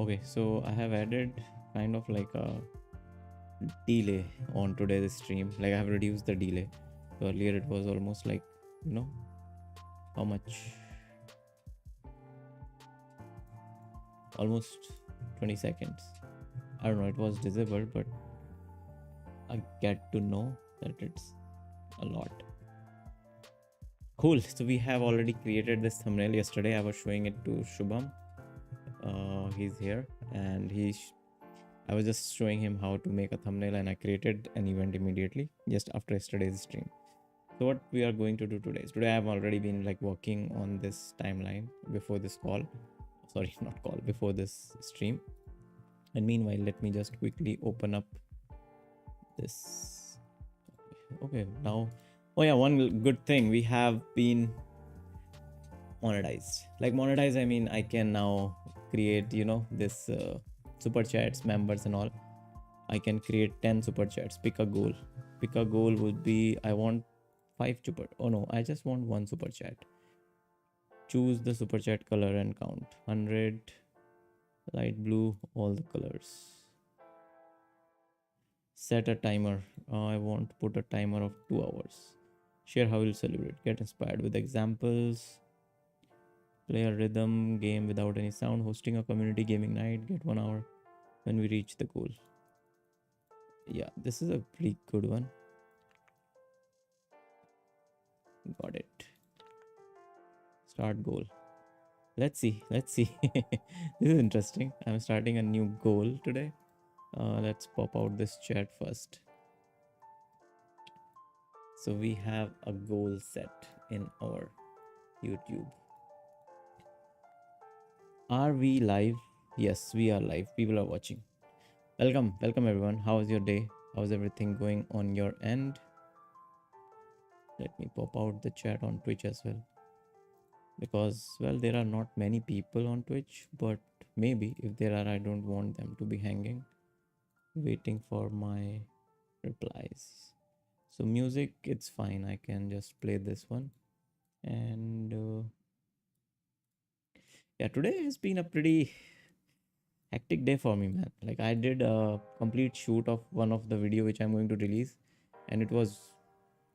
Okay, so I have added kind of like a delay on today's stream. Like I have reduced the delay. So earlier it was almost like, how much? Almost 20 seconds. I don't know, it was disabled, but I get to know that it's a lot. Cool. So we have already created this thumbnail yesterday. I was showing it to Shubham. He's here, and I was just showing him how to make a thumbnail, and I created an event immediately just after yesterday's stream. So what we are going to do today is I've already been like working on this timeline before this call. Sorry, not call, before this stream. And meanwhile, let me just quickly open up this. Okay, now, oh yeah, one good thing, we have been monetized. Like monetized, I mean, I can now create, this super chats, members and all. I can create 10 super chats. Pick a goal. Pick a goal would be, I want 5 super. Oh no, I just want 1 super chat. Choose the super chat color and count. 100, light blue, all the colors. Set a timer. I want to put a timer of 2 hours. Share how you'll celebrate. Get inspired with examples. Play a rhythm game without any sound. Hosting a community gaming night. Get 1 hour when we reach the goal. Yeah, this is a pretty good one. Got it. Start goal. Let's see. This is interesting. I'm starting a new goal today. Let's pop out this chat first. So we have a goal set in our YouTube. Are we live? Yes, we are live. People are watching. Welcome everyone. How is your day? How's everything going on your end? Let me pop out the chat on Twitch as well. Because, well, there are not many people on Twitch, but maybe if there are, I don't want them to be hanging, waiting for my replies. So music, it's fine. I can just play this one. And yeah, today has been a pretty hectic day for me, man. Like I did a complete shoot of one of the video which I'm going to release, and it was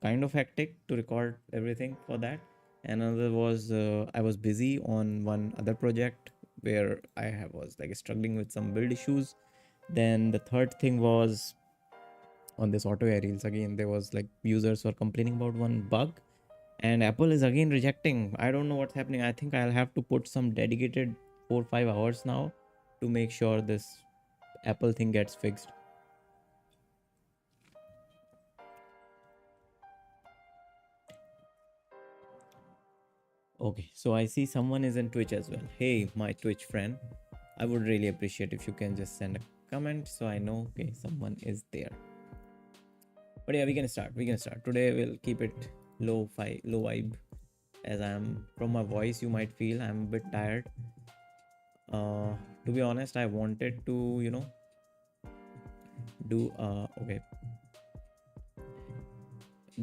kind of hectic to record everything for that. Another was I was busy on one other project where was like struggling with some build issues. Then the third thing was on this auto aerials again, there was like users were complaining about one bug, and Apple is again rejecting. I don't know what's happening. I think I'll have to put some dedicated 4-5 hours now to make sure this Apple thing gets fixed. Okay, so I see someone is in Twitch as well. Hey, my Twitch friend, I would really appreciate if you can just send a comment so I know, okay, someone is there. But yeah, we can start. Today we'll keep it low vibe, as I'm, from my voice you might feel I'm a bit tired. To be honest, I wanted to,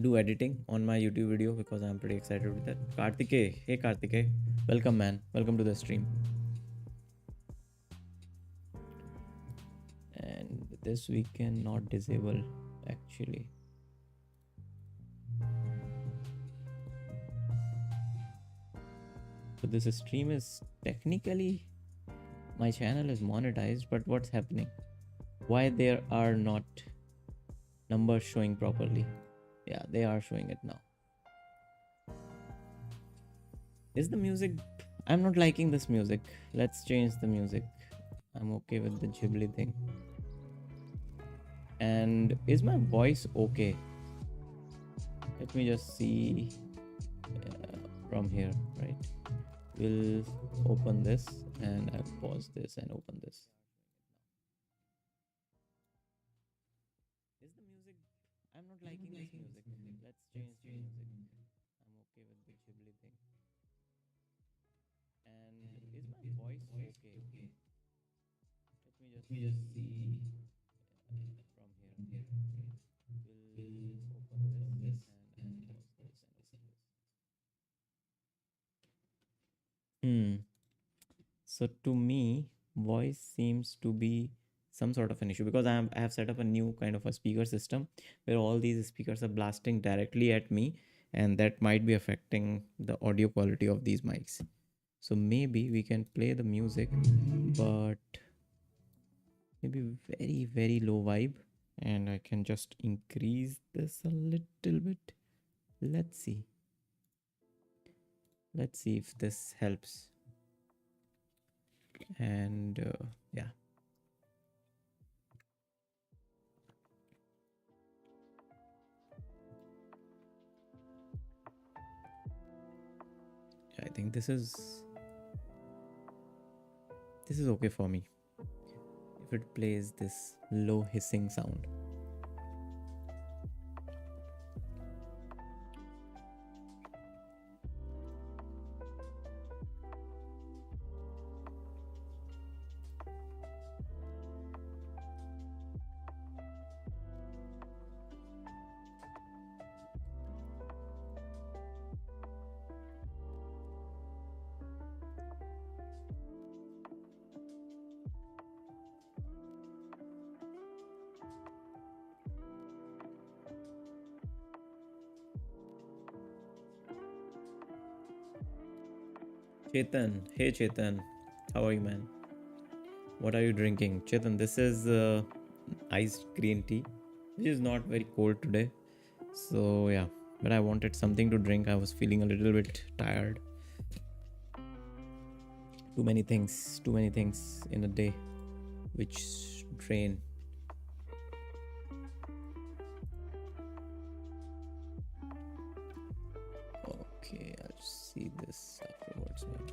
do editing on my YouTube video because I'm pretty excited with that. Karthike, hey Karthike, welcome man, welcome to the stream. And this we cannot disable actually. So this stream is technically, my channel is monetized, but what's happening? Why there are not numbers showing properly? Yeah, they are showing it now. Is the music, I'm not liking this music. Let's change the music. I'm okay with the Ghibli thing. And is my voice okay? Let me just see from here, right? We'll open this and I'll pause this and open this. Is the music, I'm not liking this music. Let's change the music. I'm okay with the Ghibli thing. And is my voice okay? Let me just see from here. We'll open this and I'll pause this and open this. So to me, voice seems to be some sort of an issue, because I have set up a new kind of a speaker system where all these speakers are blasting directly at me, and that might be affecting the audio quality of these mics. So maybe we can play the music, but maybe very, very low vibe. And I can just increase this a little bit. Let's see. Let's see if this helps. And yeah. I think this is okay for me if it plays this low hissing sound. Chetan, hey Chetan, how are you, man? What are you drinking? Chetan, this is iced green tea, which is not very cold today. So, yeah, but I wanted something to drink. I was feeling a little bit tired. Too many things in a day which drain. Okay, I'll see this afterwards, man.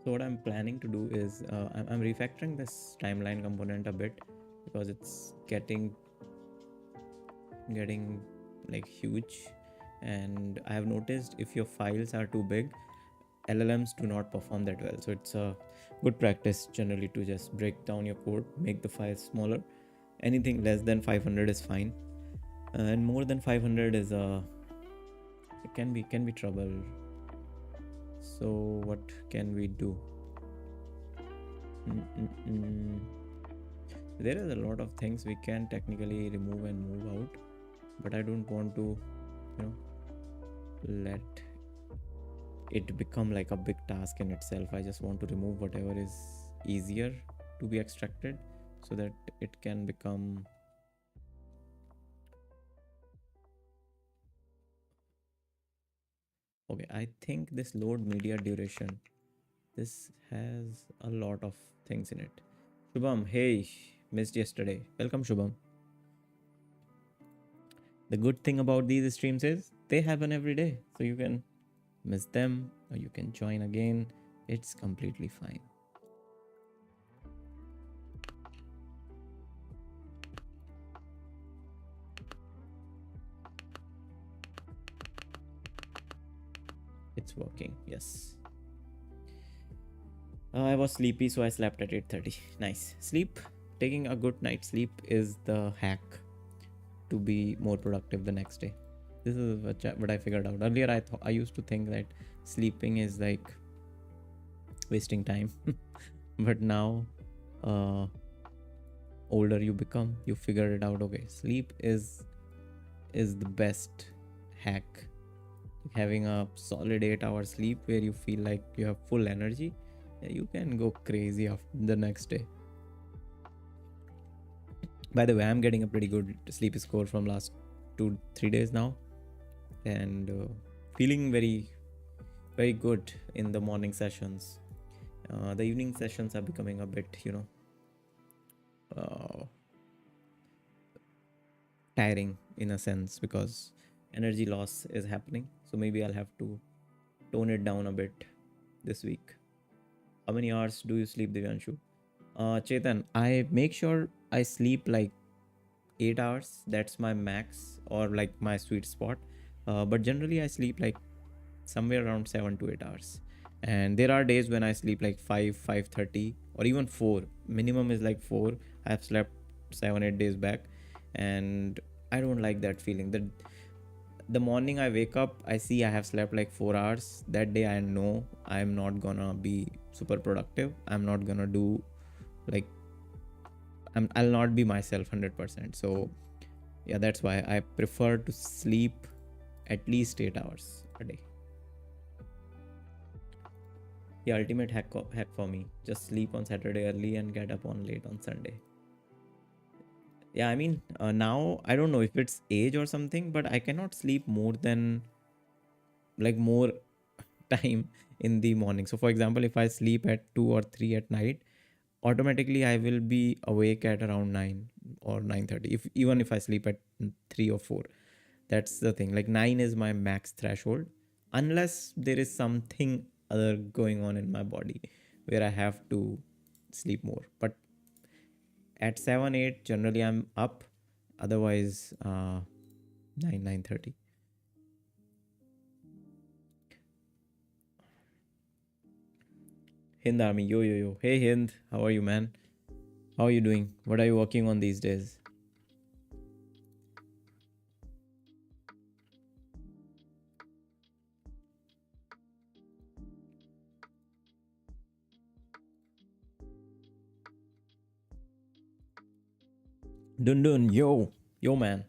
So what I'm planning to do is I'm refactoring this timeline component a bit, because it's getting like huge, and I have noticed if your files are too big, LLMs do not perform that well. So it's a good practice generally to just break down your code, make the files smaller. Anything less than 500 is fine, and more than 500 is it can be trouble. So what can we do? There is a lot of things we can technically remove and move out, but I don't want to, let it become like a big task in itself. I just want to remove whatever is easier to be extracted, so that it can become okay. I think this load media duration, this has a lot of things in it. Shubham, hey, missed yesterday. Welcome, Shubham. The good thing about these streams is they happen every day, so you can miss them or you can join again. It's completely fine. It's working, yes. I was sleepy, so I slept at 8:30. Nice. Sleep, taking a good night's sleep is the hack to be more productive the next day. This is what I figured out. Earlier, I used to think that sleeping is like wasting time, but now, older you become, you figure it out. Okay, sleep is the best hack. Having a solid 8 hour sleep where you feel like you have full energy, you can go crazy after the next day. By the way, I'm getting a pretty good sleep score from last 2-3 days now, and feeling very, very good in the morning sessions. The evening sessions are becoming a bit, tiring in a sense, because energy loss is happening. So maybe I'll have to tone it down a bit this week. How many hours do you sleep, Divyanshu? Chetan, I make sure I sleep like 8 hours. That's my max, or like my sweet spot. But generally I sleep like somewhere around 7 to 8 hours. And there are days when I sleep like 5:30, or even 4. Minimum is like 4. I've slept 7-8 days back, and I don't like that feeling. The morning I wake up, I see I have slept like 4 hours. That day I know I'm not gonna be super productive. I'm not gonna do like I'll not be myself 100%. So yeah, that's why I prefer to sleep at least 8 hours a day. The ultimate hack for me. Just sleep on Saturday early and get up on late on Sunday. Yeah, I mean, now I don't know if it's age or something, but I cannot sleep more than like more time in the morning. So for example, if I sleep at 2 or 3 at night, automatically I will be awake at around 9 or 9:30, if even if I sleep at 3 or 4. That's the thing. Like 9 is my max threshold, unless there is something other going on in my body where I have to sleep more. But at 7 8 generally I'm up. Otherwise 9 9:30. Hind Army, yo yo yo. Hey Hind, how are you, man? How are you doing? What are you working on these days? Dun dun, yo, yo, man.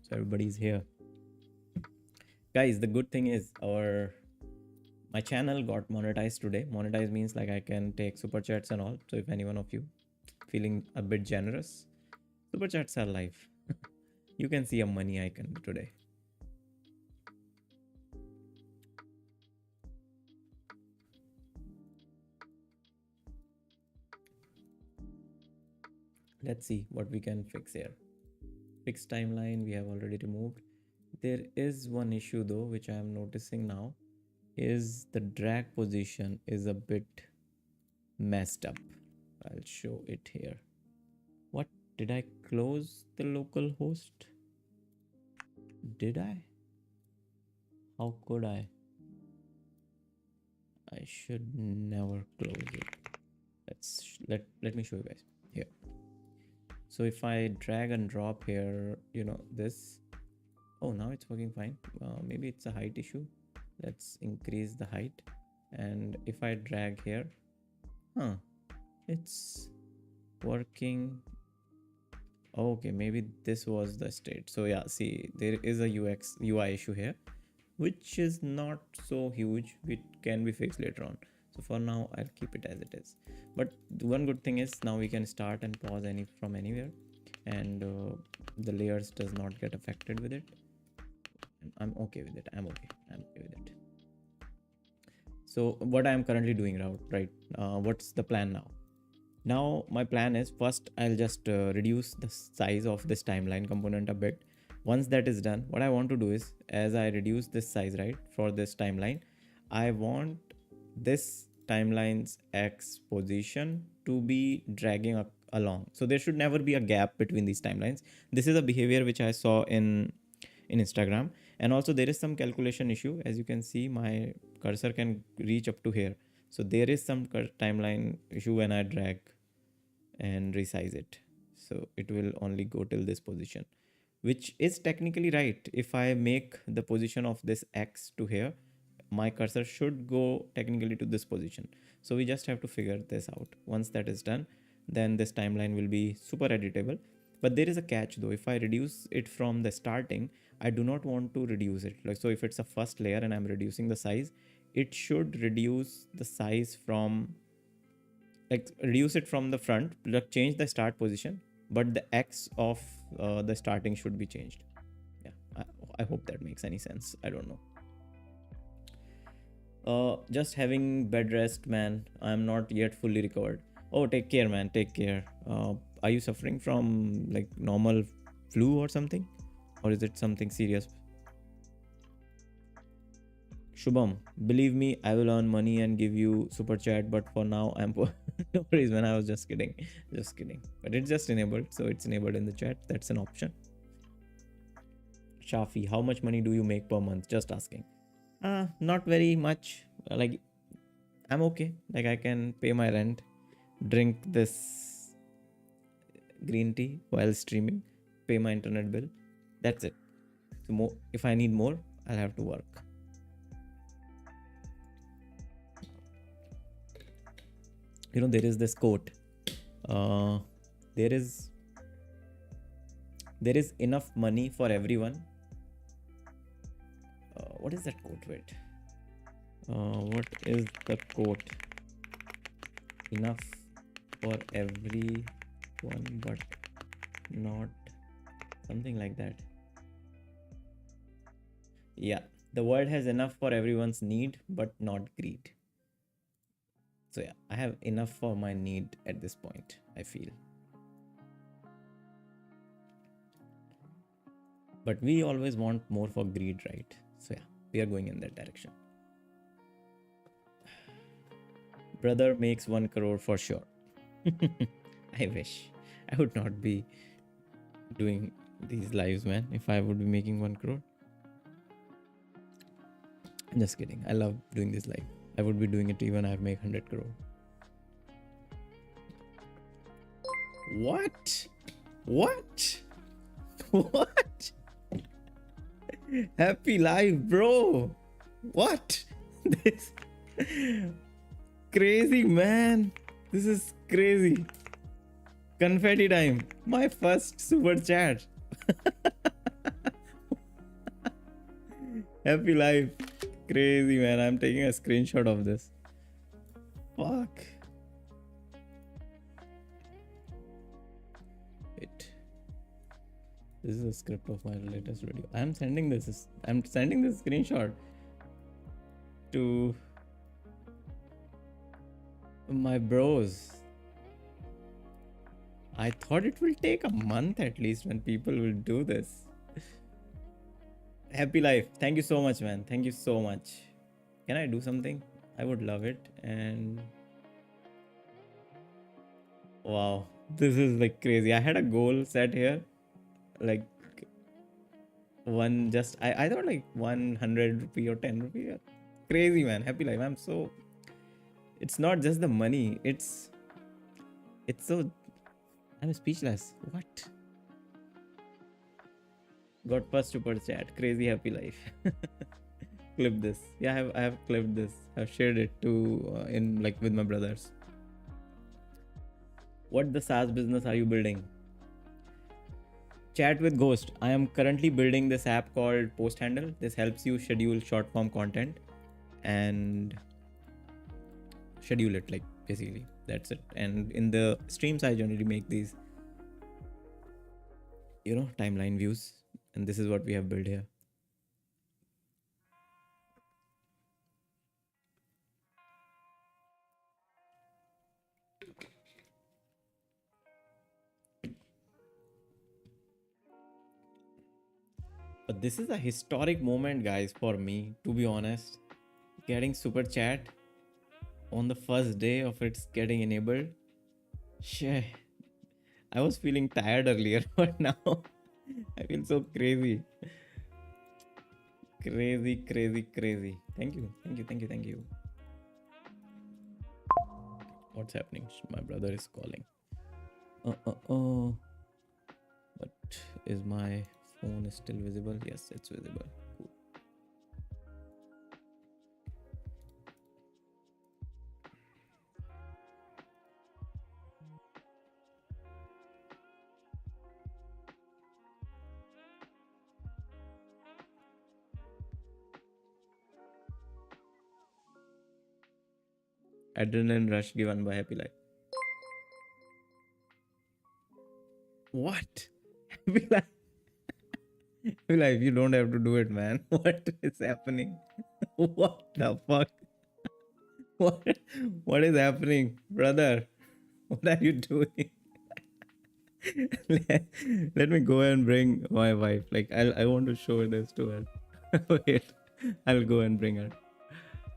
So everybody's here, guys. The good thing is my channel got monetized today. Monetized means like I can take super chats and all. So if any one of you feeling a bit generous, super chats are live. You can see a money icon today. Let's see what we can fix here. Fixed timeline we have already removed. There is one issue though, which I am noticing now, is the drag position is a bit messed up. I'll show it here. What, did I close the local host? Did I? How could I? I should never close it. Let me show you guys here. So if I drag and drop here, this. Oh, now it's working fine. Maybe it's a height issue. Let's increase the height. And if I drag here, it's working. Okay, maybe this was the state. So yeah, see, there is a UI issue here, which is not so huge. It can be fixed later on. So for now, I'll keep it as it is. But the one good thing is now we can start and pause from anywhere, and the layers does not get affected with it. And I'm okay with it. I'm okay with it. So what I am currently doing right? What's the plan now? Now my plan is, first I'll just reduce the size of this timeline component a bit. Once that is done, what I want to do is, as I reduce this size, right, for this timeline, I want this timeline's X position to be dragging along. So there should never be a gap between these timelines. This is a behavior which I saw in Instagram. And also there is some calculation issue. As you can see, my cursor can reach up to here. So there is some timeline issue when I drag and resize it. So it will only go till this position, which is technically right. If I make the position of this X to here, my cursor should go technically to this position. So we just have to figure this out. Once that is done, then this timeline will be super editable. But there is a catch though. If I reduce it from the starting, I do not want to reduce it. Like, so if it's a first layer and I'm reducing the size, it should reduce the size from, like, reduce it from the front, like change the start position, but the X of the starting should be changed. Yeah, I hope that makes any sense. I don't know. Just having bed rest, man. I'm not yet fully recovered. Oh, take care, man. Take care. Are you suffering from like normal flu or something? Or is it something serious? Shubham, believe me, I will earn money and give you super chat, but for now I'm poor. No worries, man. I was just kidding. Just kidding. But it's just enabled. So it's enabled in the chat. That's an option. Shafi, how much money do you make per month? Just asking. Not very much. Like, I'm okay. Like I can pay my rent, drink this green tea while streaming, pay my internet bill. That's it. So more, if I need more, I'll have to work. You know, there is this quote. Uh, there is enough money for everyone. What is that quote? Wait. What is the quote? Enough for everyone, but not something like that. Yeah, the world has enough for everyone's need, but not greed. So yeah, I have enough for my need at this point, I feel. But we always want more for greed, right? So yeah, we are going in that direction. Brother makes 1 crore for sure. I wish I would not be doing these lives, man, if I would be making 1 crore. Just kidding. I love doing this live. I would be doing it even if I make 100 crore. What? What? What? Happy life, bro. What? This crazy, man. This is crazy. Confetti time. My first super chat. Happy life. Crazy, man. I'm taking a screenshot of this. Fuck. Wait. This is a script of my latest video. I'm sending this screenshot to my bros. I thought it will take a month at least when people will do this. Happy life. Thank you so much, man. Thank you so much. Can I do something? I would love it. And wow, this is like crazy. I had a goal set here, like I thought like 100 rupee or 10 rupee. Crazy, man. Happy life. It's not just the money. It's so, I'm speechless. What? Got first super chat. Crazy happy life. Clip this. Yeah, I have clipped this. I've shared it to in like with my brothers. What the SaaS business are you building? Chat with Ghost. I am currently building this app called Post Handle. This helps you schedule short form content and schedule it, like basically that's it. And in the streams I generally make these, you know, timeline views, and this is what we have built here. But this is a historic moment, guys, for me, to be honest. Getting super chat on the first day of its getting enabled. Shit. I was feeling tired earlier, but now I feel so crazy. Crazy, crazy, crazy. Thank you. Thank you. Thank you. Thank you. What's happening? My brother is calling. But is my phone still visible? Yes, it's visible. Cool. Adrenaline rush given by Happy Life. What? Happy Life? Happy Life, you don't have to do it, man. What is happening? What the fuck? What is happening, brother? What are you doing? Let me go and bring my wife. Like I want to show this to her. Wait, I'll go and bring her.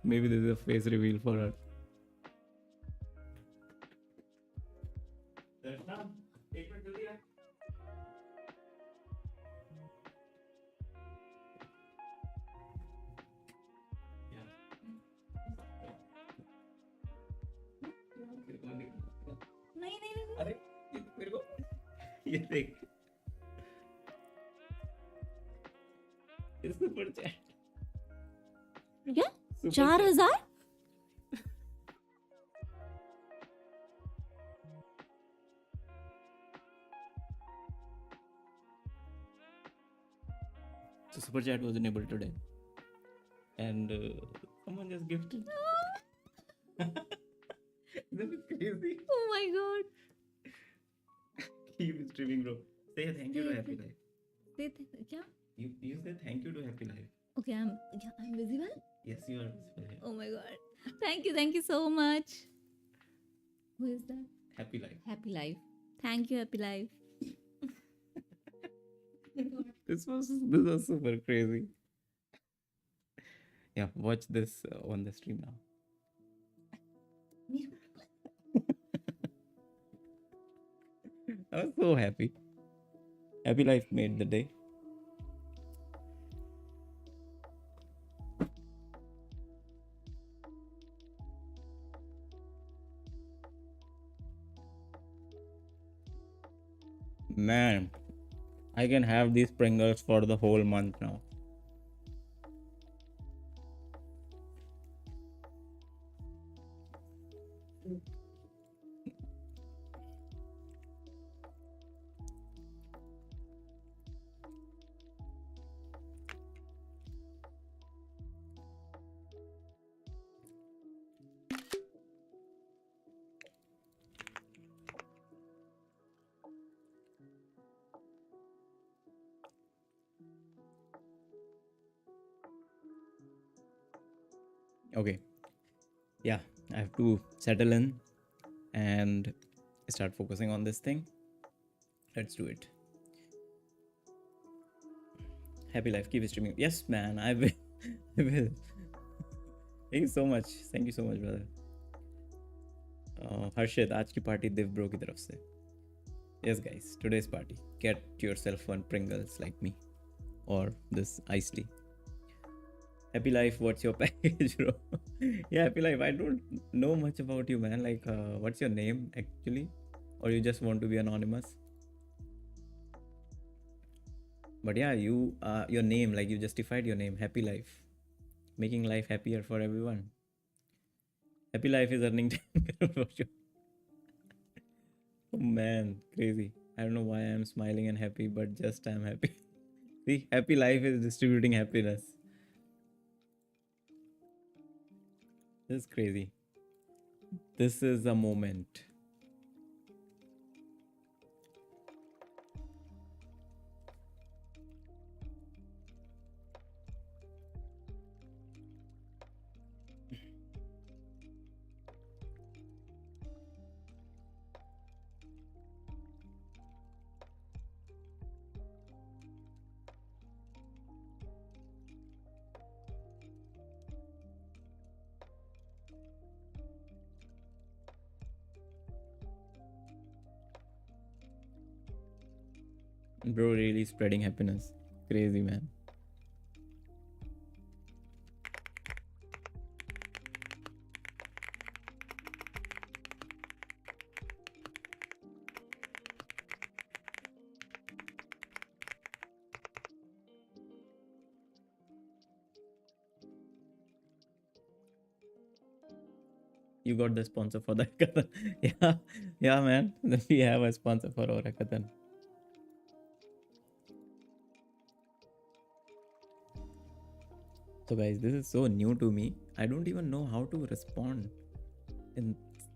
Maybe this is a face reveal for her. ये देख ये super chat क्या super 4,000? So super chat was enabled today, and someone just gifted. Isn't it crazy? Oh my god. Keep streaming, bro. Say thank you to Happy Life. क्या? You say thank you to Happy Life. Okay, I'm visible. Yes, you are visible here. Oh my god. Thank you so much. Who is that? Happy Life. Happy Life. Thank you, Happy Life. This was super crazy. Yeah, watch this on the stream now. I was so happy. Happy Life made the day. Man, I can have these Pringles for the whole month now. Okay. Yeah, I have to settle in and start focusing on this thing. Let's do it. Happy Life, keep streaming. Yes, man, I will. I will. Thank you so much. Thank you so much, brother. हर्षित आज की party देव bro की तरफ से. Yes, guys, today's party. Get yourself one Pringles like me, or this iced tea. Happy Life, what's your package, bro? Yeah, Happy Life, I don't know much about you, man. Like, what's your name actually, or you just want to be anonymous? But yeah, your name, like you justified your name, Happy Life, making life happier for everyone. Happy Life is earning 10 crore for sure. Oh man, crazy. I don't know why I'm smiling and happy, but just I'm happy. See, Happy Life is distributing happiness. This is crazy. This is a moment. Bro, really spreading happiness. Crazy, man. You got the sponsor for the hackathon. Yeah, man. We have a sponsor for our hackathon. So, guys, this is so new to me. I don't even know how to respond in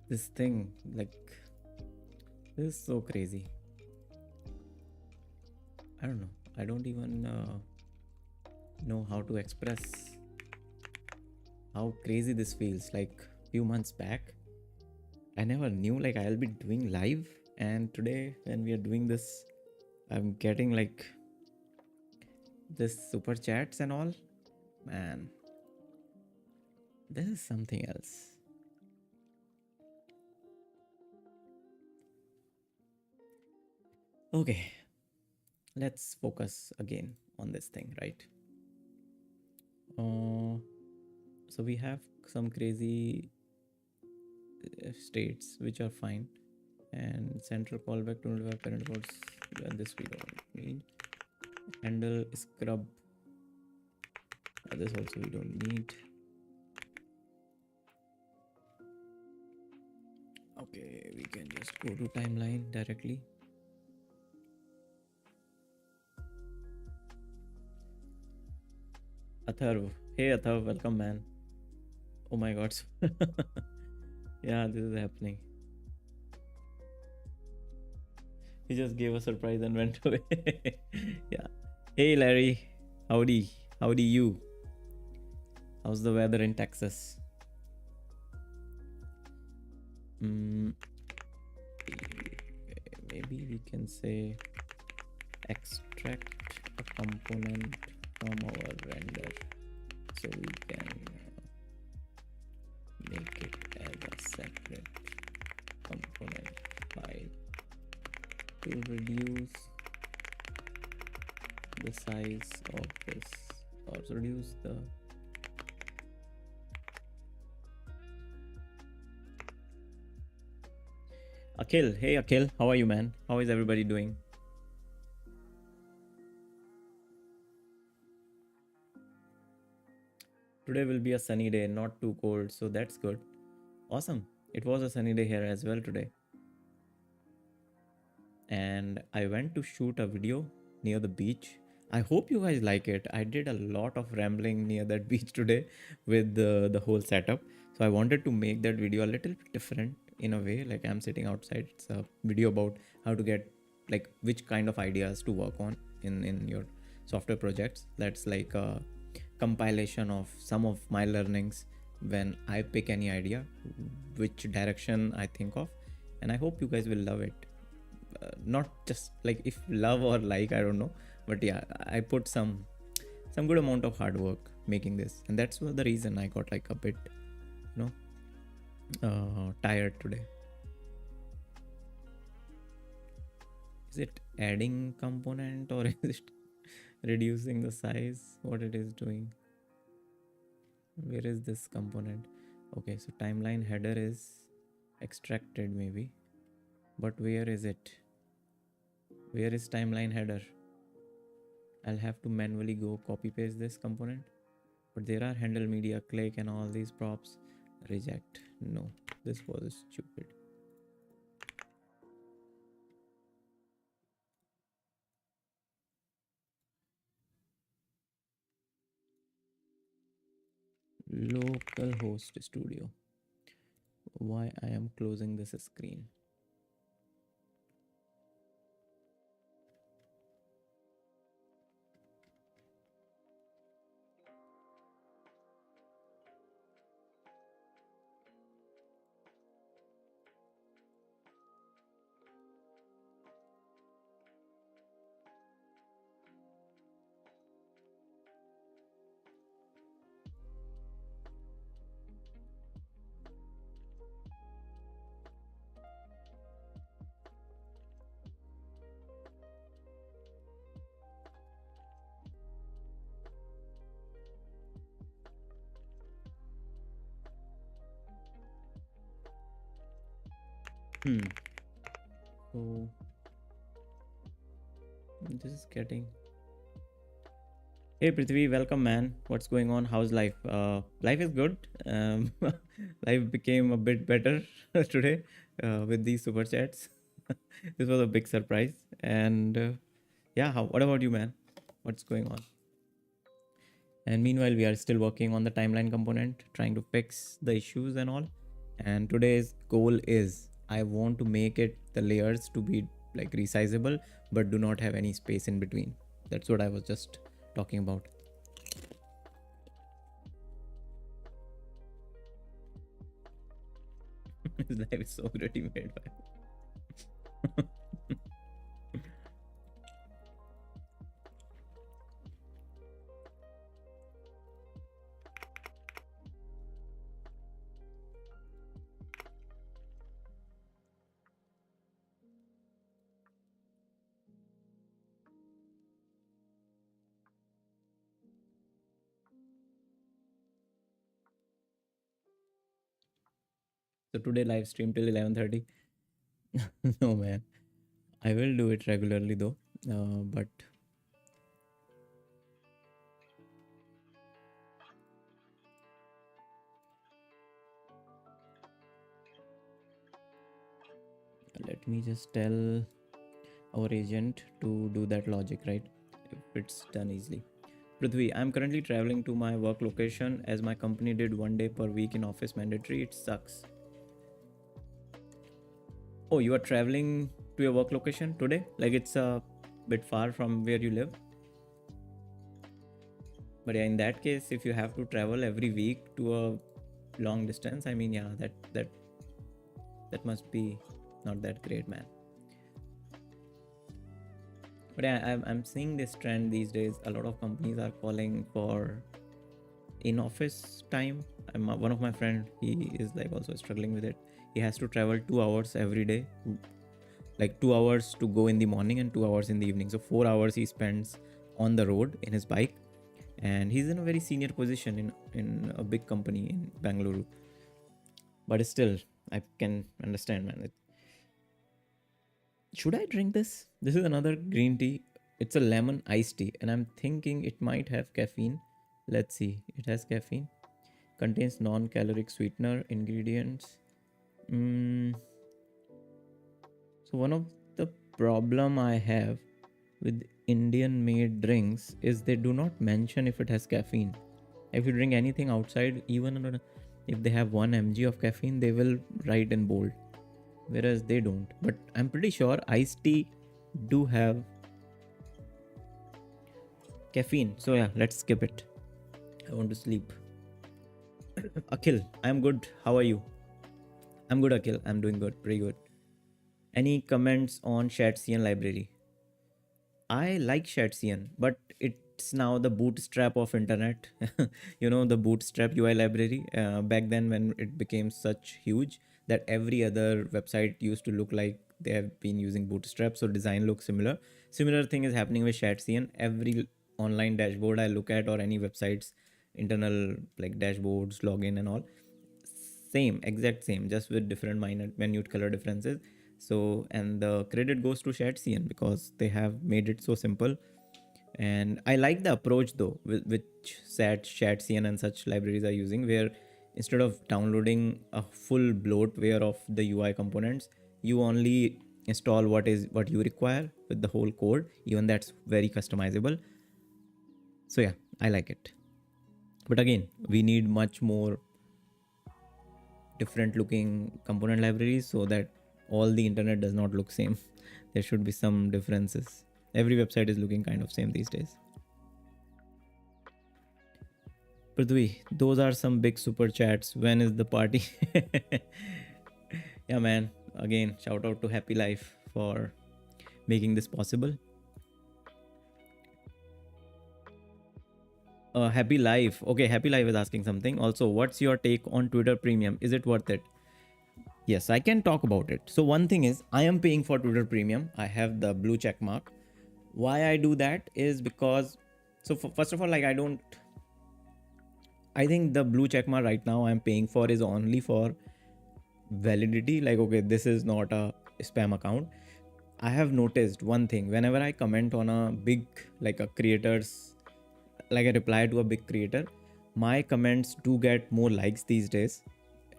this thing. Like, this is so crazy. I don't know. I don't even know how to express how crazy this feels. Like, few months back, I never knew like I'll be doing live, and today when we are doing this, I'm getting like this super chats and all. Man, this is something else. Okay, let's focus again on this thing, right? So we have some crazy states which are fine, and central callback to notify parent about this we don't need. Handle scrub. This also we don't need. Okay, we can just go to timeline directly. Atharv. Hey Atharv, welcome man. Oh my god. Yeah, this is happening. He just gave a surprise and went away. Yeah. Hey Larry. Howdy. Howdy you. How's the weather in Texas? Maybe we can say extract a component from our render so we can make it as a separate component file to reduce the size of this, or reduce the Akhil. Hey Akhil, how are you man? How is everybody doing? Today will be a sunny day, not too cold, so that's good. Awesome. It was a sunny day here as well today. And I went to shoot a video near the beach. I hope you guys like it. I did a lot of rambling near that beach today with the whole setup. So I wanted to make that video a little bit different in a way. Like I'm sitting outside. It's a video about how to get like which kind of ideas to work on in your software projects. That's like a compilation of some of my learnings when I pick any idea, which direction I think of. And I hope you guys will love it. Not just like if love or like, I don't know, but yeah, I put some good amount of hard work making this, and that's the reason I got like a bit tired today. Is it adding component or is it reducing the size? What it is doing? Where is this component? Okay, so timeline header is extracted maybe, but where is it? Where is timeline header? I'll have to manually go copy paste this component, but there are handle media, click, and all these props. Reject. No, this was stupid. Localhost studio. Why I am closing this screen? So this is getting. Hey Prithvi, welcome man. What's going on? How's life? Life is good. Life became a bit better today with these super chats. This was a big surprise. And yeah, what about you, man? What's going on? And meanwhile, we are still working on the timeline component, trying to fix the issues and all. And today's goal is I want to make it the layers to be like resizable, but do not have any space in between. That's what I was just talking about. His life is so ready made. So today live stream till 11:30. No, man. I will do it regularly though. But let me just tell our agent to do that logic, right? If it's done easily. Prithvi, I'm currently traveling to my work location as my company did 1 day per week in office mandatory. It sucks. Oh, you are traveling to your work location today? Like it's a bit far from where you live? But yeah, in that case, if you have to travel every week to a long distance, I mean, yeah, that must be not that great, man. But yeah, I'm seeing this trend these days. A lot of companies are calling for in office time. One of my friend, he is like also struggling with it. He has to travel 2 hours every day, like 2 hours to go in the morning and 2 hours in the evening. So 4 hours he spends on the road in his bike, and he's in a very senior position in a big company in Bangalore. But still, I can understand, man. Should I drink this? This is another green tea. It's a lemon iced tea, and I'm thinking it might have caffeine. Let's see. It has caffeine. Contains non-caloric sweetener ingredients. Mm, so one of the problem I have with Indian made drinks is they do not mention if it has caffeine. If you drink anything outside, even if they have 1 mg of caffeine, they will write in bold, whereas they don't. But I'm pretty sure iced tea do have caffeine. So yeah, let's skip it. I want to sleep. Akhil, I'm good. How are you? I'm good, Akhil. I'm doing good. Pretty good. Any comments on ShatCN library? I like ShatCN, but it's now the bootstrap of internet. The bootstrap UI library. Back then, when it became such huge that every other website used to look like they have been using bootstrap, so design looks similar. Similar thing is happening with ShatCN. Every online dashboard I look at, or any websites, internal like dashboards, login, and all, same, exact same, just with different minor minute color differences. So, and the credit goes to ShatCN because they have made it so simple. And I like the approach though, which ShatCN and such libraries are using, where instead of downloading a full bloatware of the UI components, you only install what you require with the whole code. Even that's very customizable. So yeah, I like it. But again, we need much more different looking component libraries so that all the internet does not look same. There should be some differences. Every website is looking kind of same these days. Prithvi, those are some big super chats. When is the party? Yeah, man. Again, shout out to Happy Life for making this possible. Happy Life. Okay, Happy Life is asking something. Also, what's your take on Twitter Premium? Is it worth it? Yes, I can talk about it. So one thing is, I am paying for Twitter Premium. I have the blue check mark. Why I do that is because, first of all, like I think the blue check mark right now I'm paying for is only for validity. Like, okay, this is not a spam account. I have noticed one thing whenever I comment on a big, like a creator's, like a reply to a big creator, my comments do get more likes these days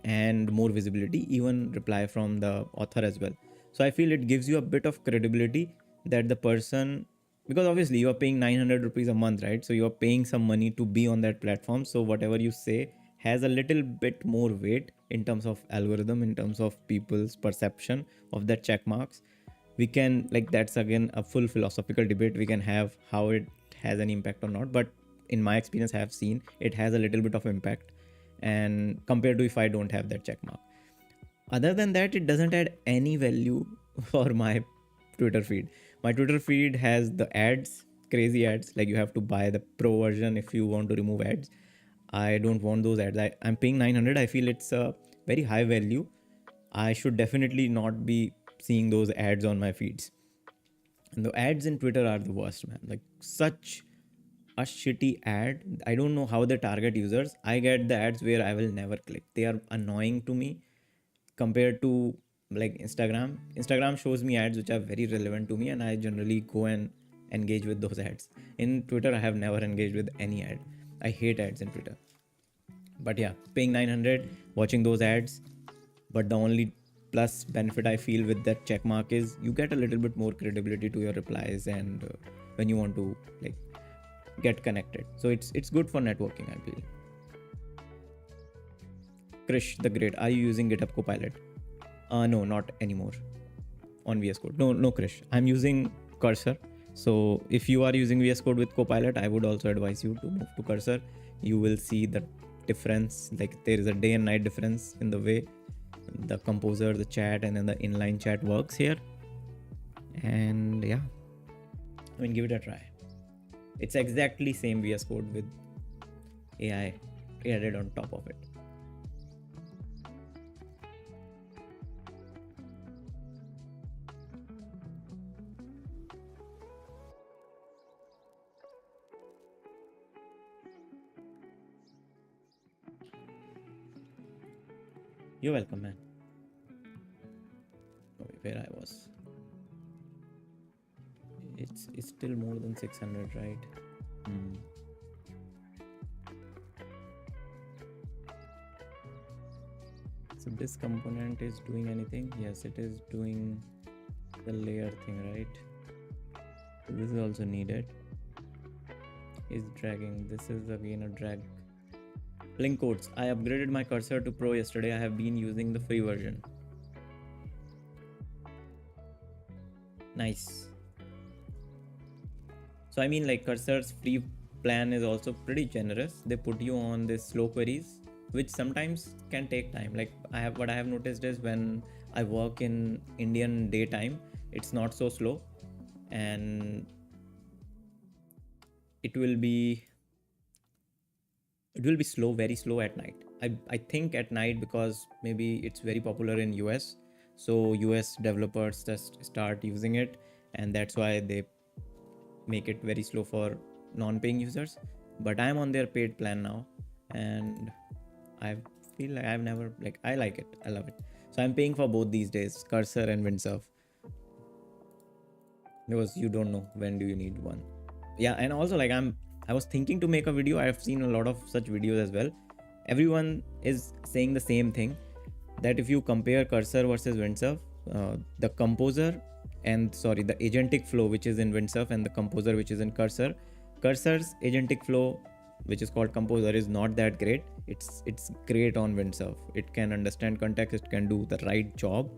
and more visibility, even reply from the author as well. So I feel it gives you a bit of credibility that the person, because obviously you are paying 900 rupees a month, right? So you are paying some money to be on that platform. So whatever you say has a little bit more weight in terms of algorithm, in terms of people's perception of that check marks. We can, like, that's again a full philosophical debate we can have, how it has any impact or not. But in my experience, I have seen it has a little bit of impact, and compared to if I don't have that check mark. Other than that, it doesn't add any value for my Twitter feed. My Twitter feed has the ads, crazy ads, like you have to buy the pro version if you want to remove ads. I don't want those ads. I'm paying 900. I feel it's a very high value. I should definitely not be seeing those ads on my feeds. And the ads in Twitter are the worst, man. Like, such a shitty ad. I don't know how they target users. I get the ads where I will never click. They are annoying to me compared to like Instagram shows me ads which are very relevant to me, and I generally go and engage with those ads. In Twitter, I have never engaged with any ad. I hate ads in Twitter. But yeah, paying 900, watching those ads. But the only plus benefit I feel with that check mark is you get a little bit more credibility to your replies, and when you want to like get connected, so it's good for networking, I believe. Krish the Great, are you using GitHub Copilot? No, not anymore on VS Code. No, Krish. I'm using Cursor. So if you are using VS Code with Copilot, I would also advise you to move to Cursor. You will see the difference. Like there is a day and night difference in the way the composer, the chat, and then the inline chat works here. And yeah, I mean, give it a try. It's exactly same VS Code with AI added on top of it. You're welcome, man. Oh, where I was. It's still more than 600, right? So this component is doing anything? Yes, it is doing the layer thing, right? So this is also needed. Is dragging. This is again a drag. Link codes. I upgraded my cursor to Pro yesterday. I have been using the free version. Nice. So I mean, like Cursor's free plan is also pretty generous. They put you on this slow queries, which sometimes can take time. Like what I have noticed is when I work in Indian daytime, it's not so slow, and it will be slow, very slow at night. I think at night because maybe it's very popular in US, so US developers just start using it, and that's why they make it very slow for non-paying users. But I'm on their paid plan now, and I feel like I've never like I like it. I love it. So I'm paying for both these days, Cursor and Windsurf, because you don't know when do you need one. Yeah, and also like I was thinking to make a video. I've seen a lot of such videos as well. Everyone is saying the same thing, that if you compare Cursor versus Windsurf, the composer and the agentic flow which is in Windsurf and the composer which is in Cursor, Cursor's agentic flow, which is called composer, is not that great. It's great on Windsurf. It can understand context, it can do the right job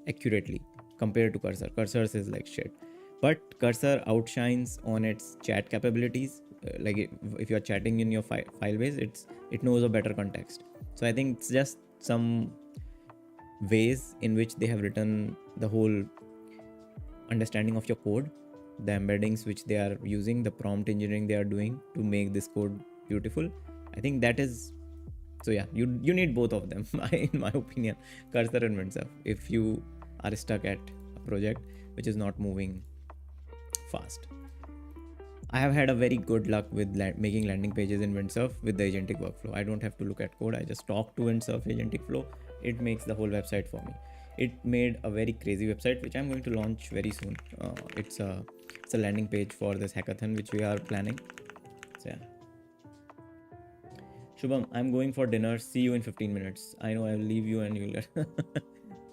accurately compared to Cursor. Cursor's is like shit. But Cursor outshines on its chat capabilities. Like if you're chatting in your fileways, it knows a better context. So I think it's just some ways in which they have written the whole understanding of your code, the embeddings which they are using, the prompt engineering they are doing to make this code beautiful. I think that is so. Yeah, you need both of them in my opinion, Cursor and Windsurf, if you are stuck at a project which is not moving fast. I have had a very good luck with making landing pages in Windsurf with the agentic workflow. I don't have to look at code. I just talk to Windsurf agentic flow. It makes the whole website for me. It made a very crazy website which I'm going to launch very soon. It's a landing page for this hackathon which we are planning. So yeah. Shubham, I'm going for dinner. See you in 15 minutes. I know I'll leave you and you'll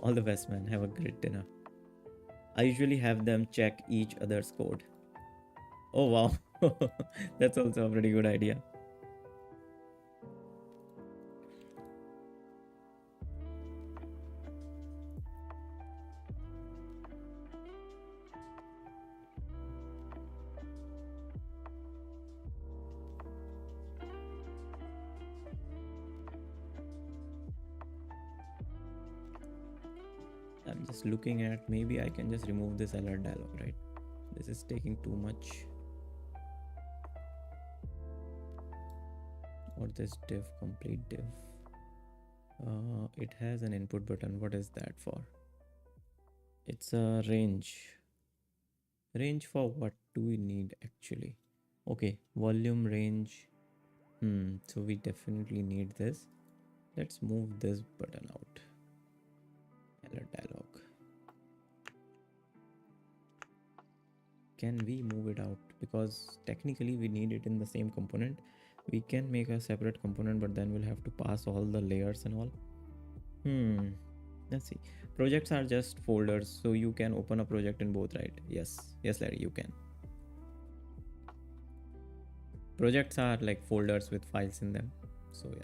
all the best, man. Have a great dinner. I usually have them check each other's code. Oh wow. That's also a pretty good idea. I'm just looking at, maybe I can just remove this alert dialog, right? This is taking too much. Or this div, complete div. It has an input button. What is that for? It's a range. Range for what do we need actually? Okay, volume range. So we definitely need this. Let's move this button out. template dialog. Can we move it out? Because technically we need it in the same component. We can make a separate component, but then we'll have to pass all the layers and all. Let's see. Projects are just folders, so you can open a project in both, right? Yes, Larry, you can. Projects are like folders with files in them, so yeah.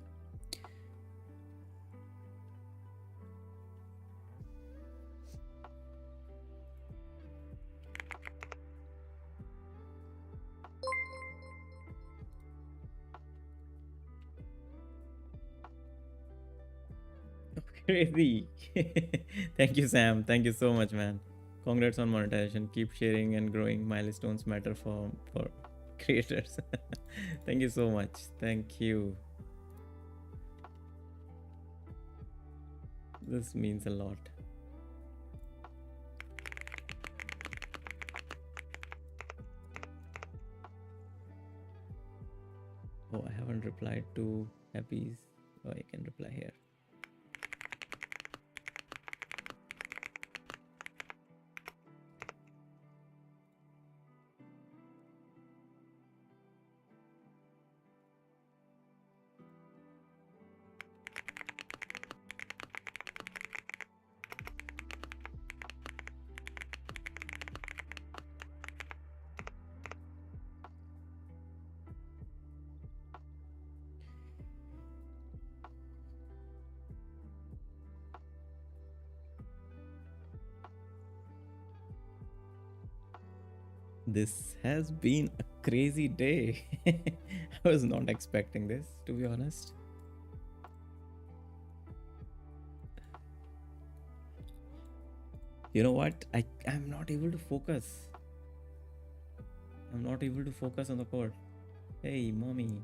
Crazy. Thank you, Sam. Thank you so much, man. Congrats on monetization. Keep sharing and growing. Milestones matter for creators. Thank you so much. Thank you. This means a lot. Oh, I haven't replied to Happy's. Oh, I can reply here. This has been a crazy day. I was not expecting this, to be honest. You know what? I'm not able to focus. I'm not able to focus on the code. Hey, mommy.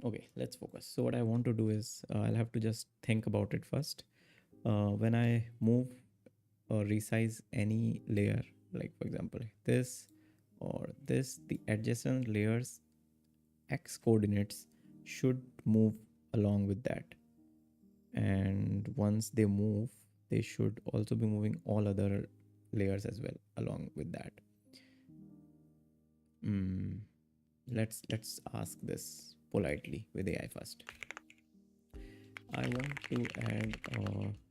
Okay, let's focus. So what I want to do is I'll have to just think about it first. When I move or resize any layer, like for example this or this, the adjacent layers x coordinates should move along with that. And once they move, they should also be moving all other layers as well along with that. Let's ask this politely with AI first. I want to add a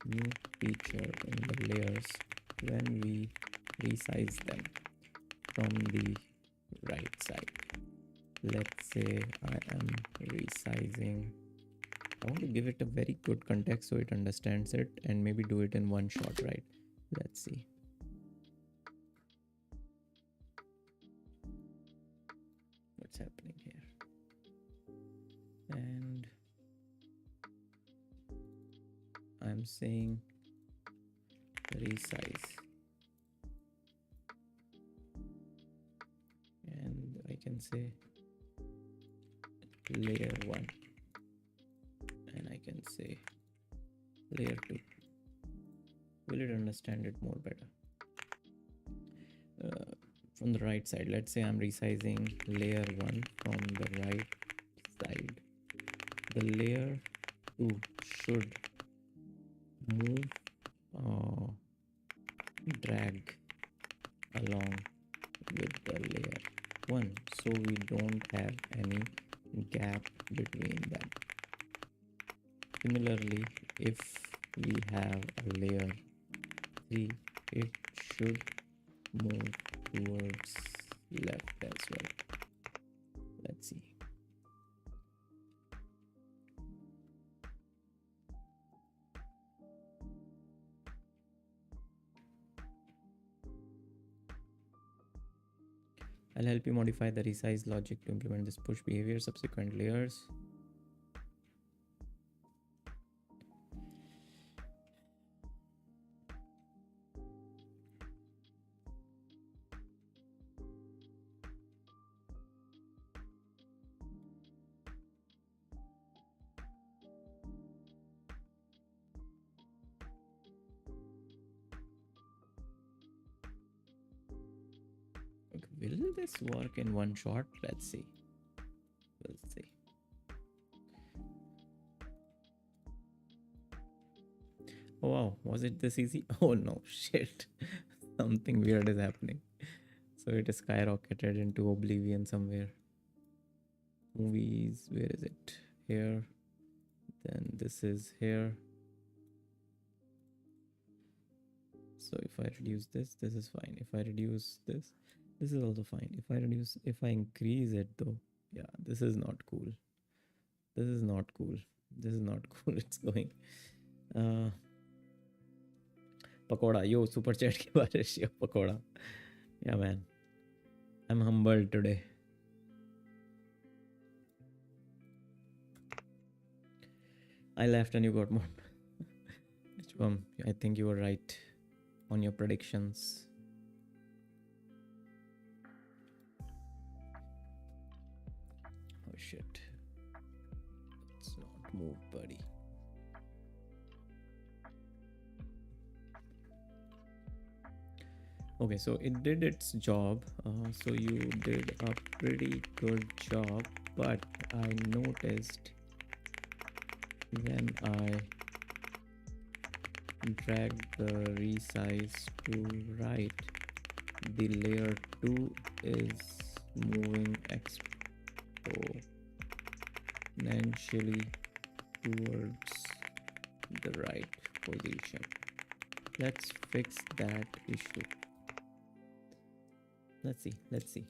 new feature in the layers when we resize them from the right side. Let's say I am resizing. I want to give it a very good context so it understands it and maybe do it in one shot, right? Let's see. What's happening here? And I'm saying resize. And I can say layer 1. And I can say layer 2. Will it understand it more better? From the right side, let's say I'm resizing layer 1 from the right side. The layer 2 should move, drag along with the layer 1 so we don't have any gap between them. Similarly, if we have a layer 3, it should move towards left as well. Let's see. I'll help you modify the resize logic to implement this push behavior subsequent layers. Like, will this work in one shot? Let's see. We'll see. Oh wow, was it this easy? Oh no, shit. Something weird is happening. So it is skyrocketed into oblivion somewhere. Movies, where is it? Here. Then this is here. So if I reduce this, this is fine. If I reduce this, this is also fine. If I increase it though, yeah, this is not cool. This is not cool. This is not cool. It's going. Pakoda, yo, super chat ki barish, yo, pakoda. Yeah, man. I'm humbled today. I left and you got more. I think you were right on your predictions. Oh shit. Let's not move, buddy. Okay, so it did its job. So you did a pretty good job, but I noticed when I drag the resize to right, the layer 2 is moving exponentially towards the right position. Let's fix that issue. Let's see.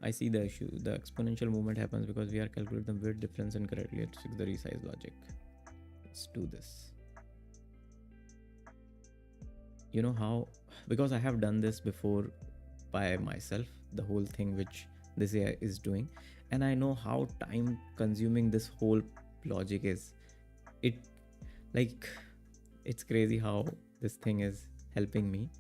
I see the issue. The exponential movement happens because we are calculating the width difference incorrectly. Let's fix the resize logic. Let's do this. You know how, because I have done this before by myself, the whole thing which this AI is doing, and I know how time consuming this whole logic is. It's crazy how this thing is helping me,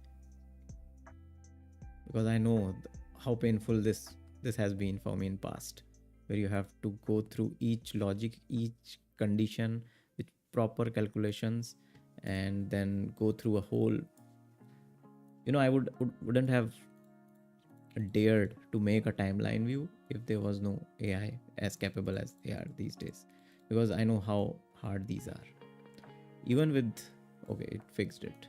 because I know how painful this has been for me in past, where you have to go through each logic, each condition with proper calculations, and then go through a whole, I wouldn't have dared to make a timeline view if there was no AI as capable as they are these days, because I know how hard these are. Even with, okay, it fixed it.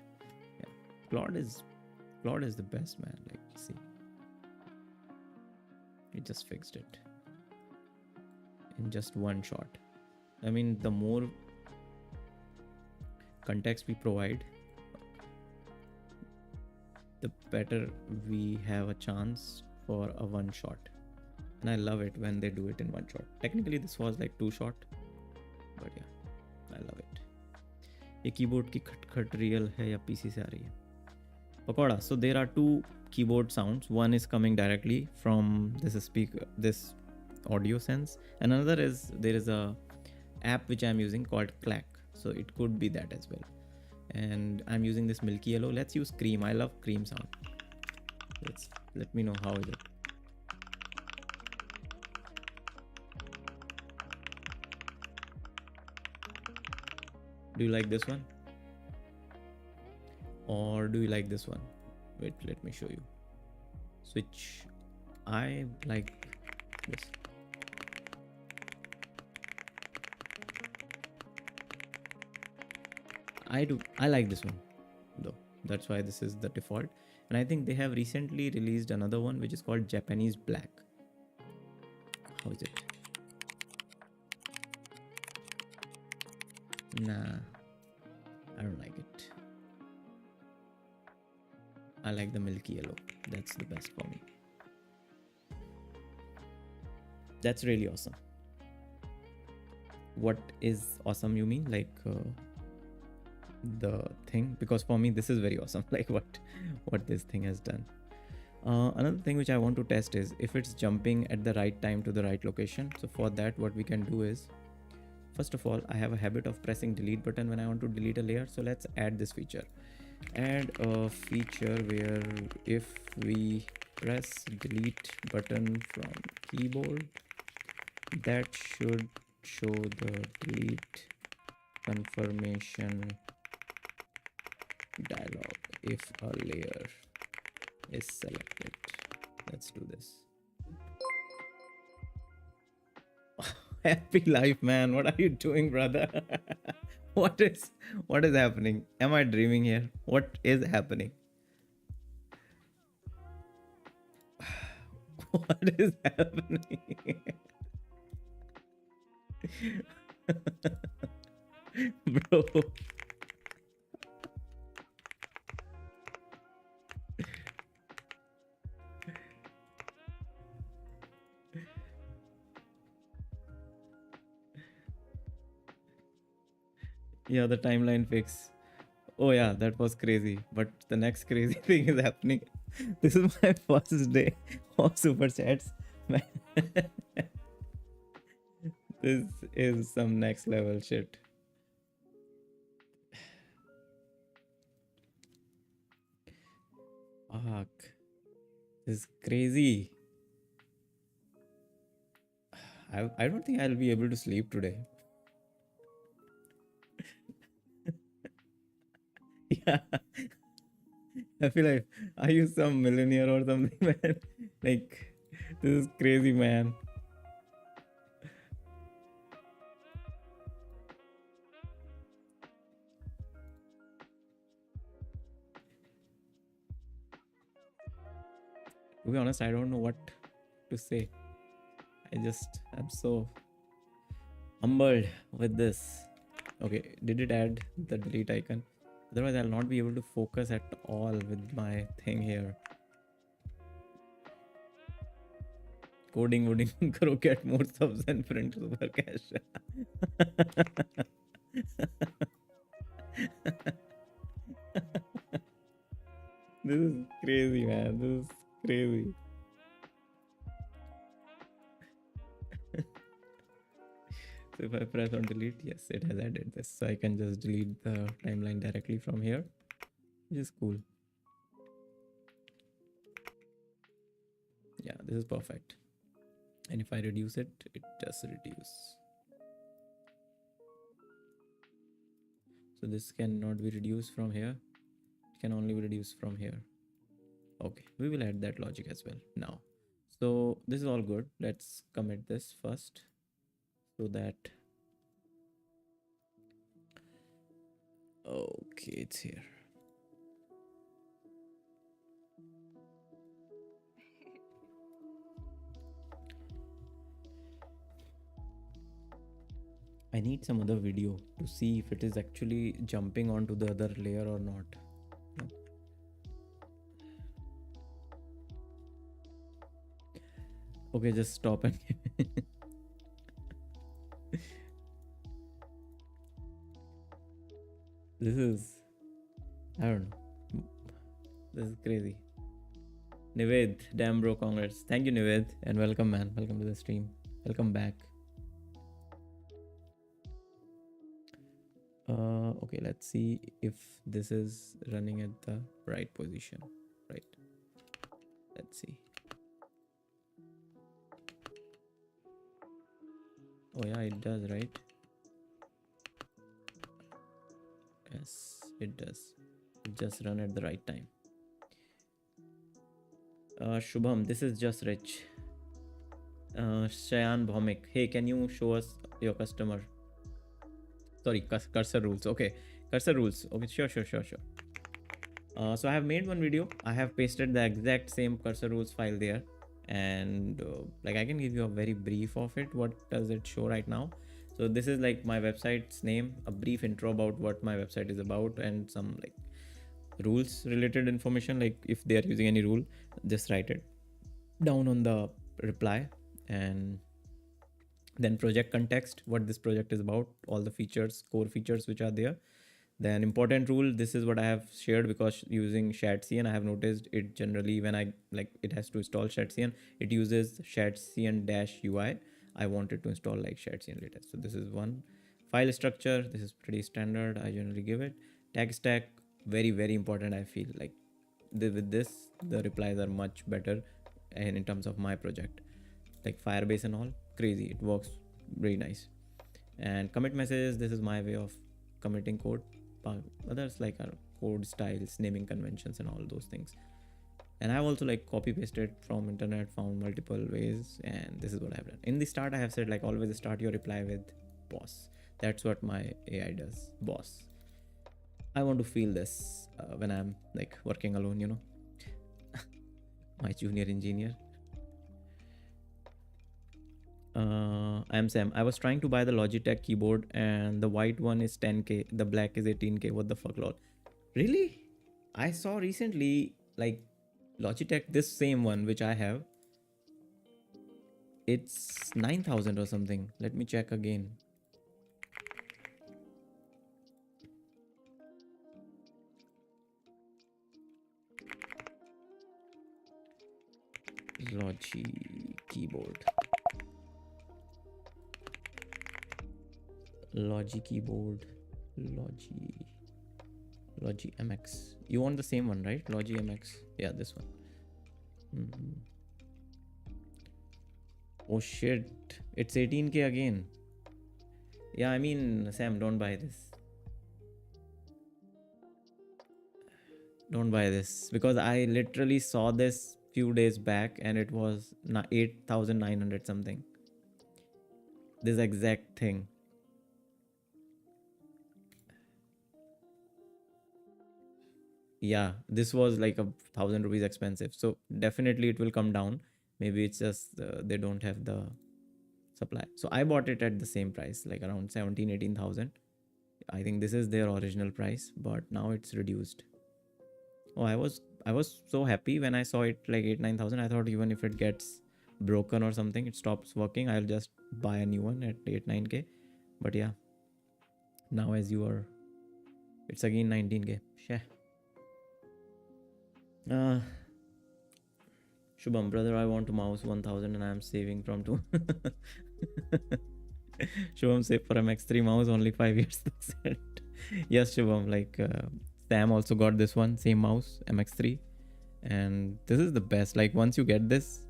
Yeah. Claude is the best, man. Like, see, it just fixed it in just one shot. I mean, the more context we provide, the better we have a chance for a one shot. And I love it when they do it in one shot. Technically this was like 2 shot, but yeah, I love it. ये keyboard की खटखट real है या PC से आ रही है? Pakoda, so there are 2 keyboard sounds. One is coming directly from this audio sense, and another is, there is a app which I'm using called Clack, so it could be that as well. And I'm using this milky yellow. Let's use cream. I love cream sound. Let me know how is it. Do you like this one? Or do you like this one? Wait, let me show you. Switch. I like this. I like this one though. That's why this is the default. And I think they have recently released another one which is called Japanese Black. How is it? Nah, I don't like it. I like the milky yellow. That's the best for me. That's really awesome. What is awesome, you mean? Like the thing? Because for me this is very awesome. Like what this thing has done. Another thing which I want to test is if it's jumping at the right time to the right location. So for that, what we can do is, first of all, I have a habit of pressing delete button when I want to delete a layer. So let's add this feature. Add a feature where if we press delete button from keyboard, that should show the delete confirmation dialog if a layer is selected. Let's do this. Happy life, man. What are you doing, brother? What is happening? Am I dreaming here? What is happening? What is happening? Bro. Yeah, the timeline fix. Oh yeah, that was crazy. But the next crazy thing is happening. This is my first day of super chats. Man, this is some next level shit. Fuck. This is crazy. I don't think I'll be able to sleep today. Yeah. I feel like are you some millionaire or something, man? Like, this is crazy, man. To be honest, I don't know what to say. I'm so humbled with this. Okay, did it add the delete icon? Otherwise, I'll not be able to focus at all with my thing here. Coding वोडिंग करो, get more subs and print super cash. This is crazy, man. This is crazy. So if I press on delete, yes, it has added this. So I can just delete the timeline directly from here, which is cool. Yeah, this is perfect. And if I reduce it, it does reduce. So this cannot be reduced from here. It can only be reduced from here. Okay, we will add that logic as well now. So this is all good. Let's commit this first so that, okay, it's here. I need some other video to see if it is actually jumping onto the other layer or not. Okay, just stop and this is, I don't know. This is crazy. Nived, damn bro, congrats. Thank you, Nived, and welcome, man. Welcome to the stream. Welcome back. Okay, let's see if this is running at the right position. Right. Let's see. Oh yeah, it does, right? Yes, it does. It just run at the right time. Shubham, this is just rich. Shayan Bhomik, hey, can you show us your customer? Sorry, cursor rules. Okay, cursor rules. Okay, sure. So I have made one video. I have pasted the exact same cursor rules file there, and like I can give you a very brief of it. What does it show right now? So this is like my website's name, a brief intro about what my website is about, and some like rules related information. Like if they are using any rule, just write it down on the reply. And then project context, what this project is about, all the features, core features which are there. Then important rule, this is what I have shared because using ShadCN, I have noticed it generally when I like it has to install ShadCN, it uses ShadCN -UI. I wanted to install like ShadCN latest. So this is one. File structure, this is pretty standard. I generally give it. Tag stack, very, very important. I feel like with this, the replies are much better. And in terms of my project, like Firebase and all, crazy. It works very nice. And commit messages, this is my way of committing code. Others like our code styles, naming conventions, and all those things. And I've also like copy pasted from internet, found multiple ways, and this is what I've done. In the start, I have said like always start your reply with boss. That's what my AI does, boss. I want to feel this when I'm like working alone, you know. My junior engineer. I'm Sam. I was trying to buy the Logitech keyboard and the white one is 10k, the black is 18k. What the fuck, lol? Really? I saw recently like Logitech, this same one which I have, it's 9,000 or something. Let me check again. Logi keyboard. Logi keyboard. Logi MX. You want the same one, right? Logi MX. Yeah, this one. Mhm. Oh shit. It's 18k again. Yeah, I mean, Sam, don't buy this. Don't buy this because I literally saw this few days back and it was 8,900 something. This exact thing. Yeah, this was like 1,000 rupees expensive. So definitely it will come down. Maybe it's just they don't have the supply. So I bought it at the same price, like around 17, 18,000. I think this is their original price, but now it's reduced. Oh, I was so happy when I saw it like 8, 9,000. I thought even if it gets broken or something, it stops working, I'll just buy a new one at 8, 9k. But yeah, now as you are, it's again 19k. Sheh. Uh, Shubham, brother, I want to mouse 1000 and I'm saving from 2. Shubham, save for MX3 mouse, only 5 years. Yes, Shubham, like Sam also got this one, same mouse, MX3. And this is the best. Like once you get this,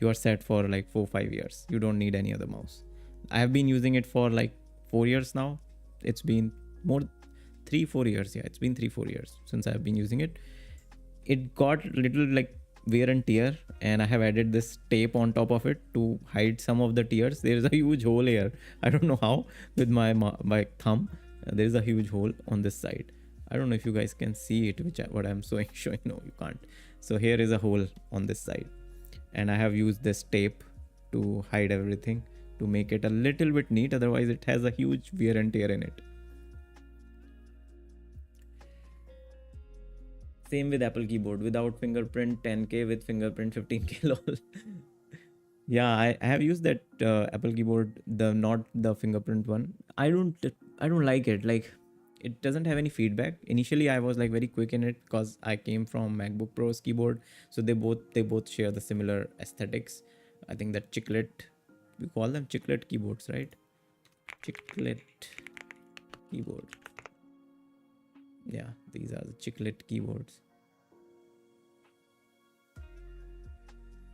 you are set for like 4-5 years. You don't need any other mouse. I have been using it for like 4 years now. It's been more 3-4 years. Yeah, it's been 3-4 years since I've been using it. It got little like wear and tear, and I have added this tape on top of it to hide some of the tears. There is a huge hole here. I don't know how with my thumb. There is a huge hole on this side. I don't know if you guys can see it, what I'm showing. No, you can't. So here is a hole on this side, and I have used this tape to hide everything to make it a little bit neat. Otherwise, it has a huge wear and tear in it. Same with Apple keyboard. Without fingerprint 10k, with fingerprint 15k. Lol. Yeah, I have used that Apple keyboard, the not the fingerprint one. I don't like it. Like it doesn't have any feedback. Initially, I was like very quick in it because I came from MacBook Pro's keyboard, so they both share the similar aesthetics. I think that chiclet, we call them chiclet keyboards, right? Chiclet keyboard. Yeah, these are the chiclet keyboards.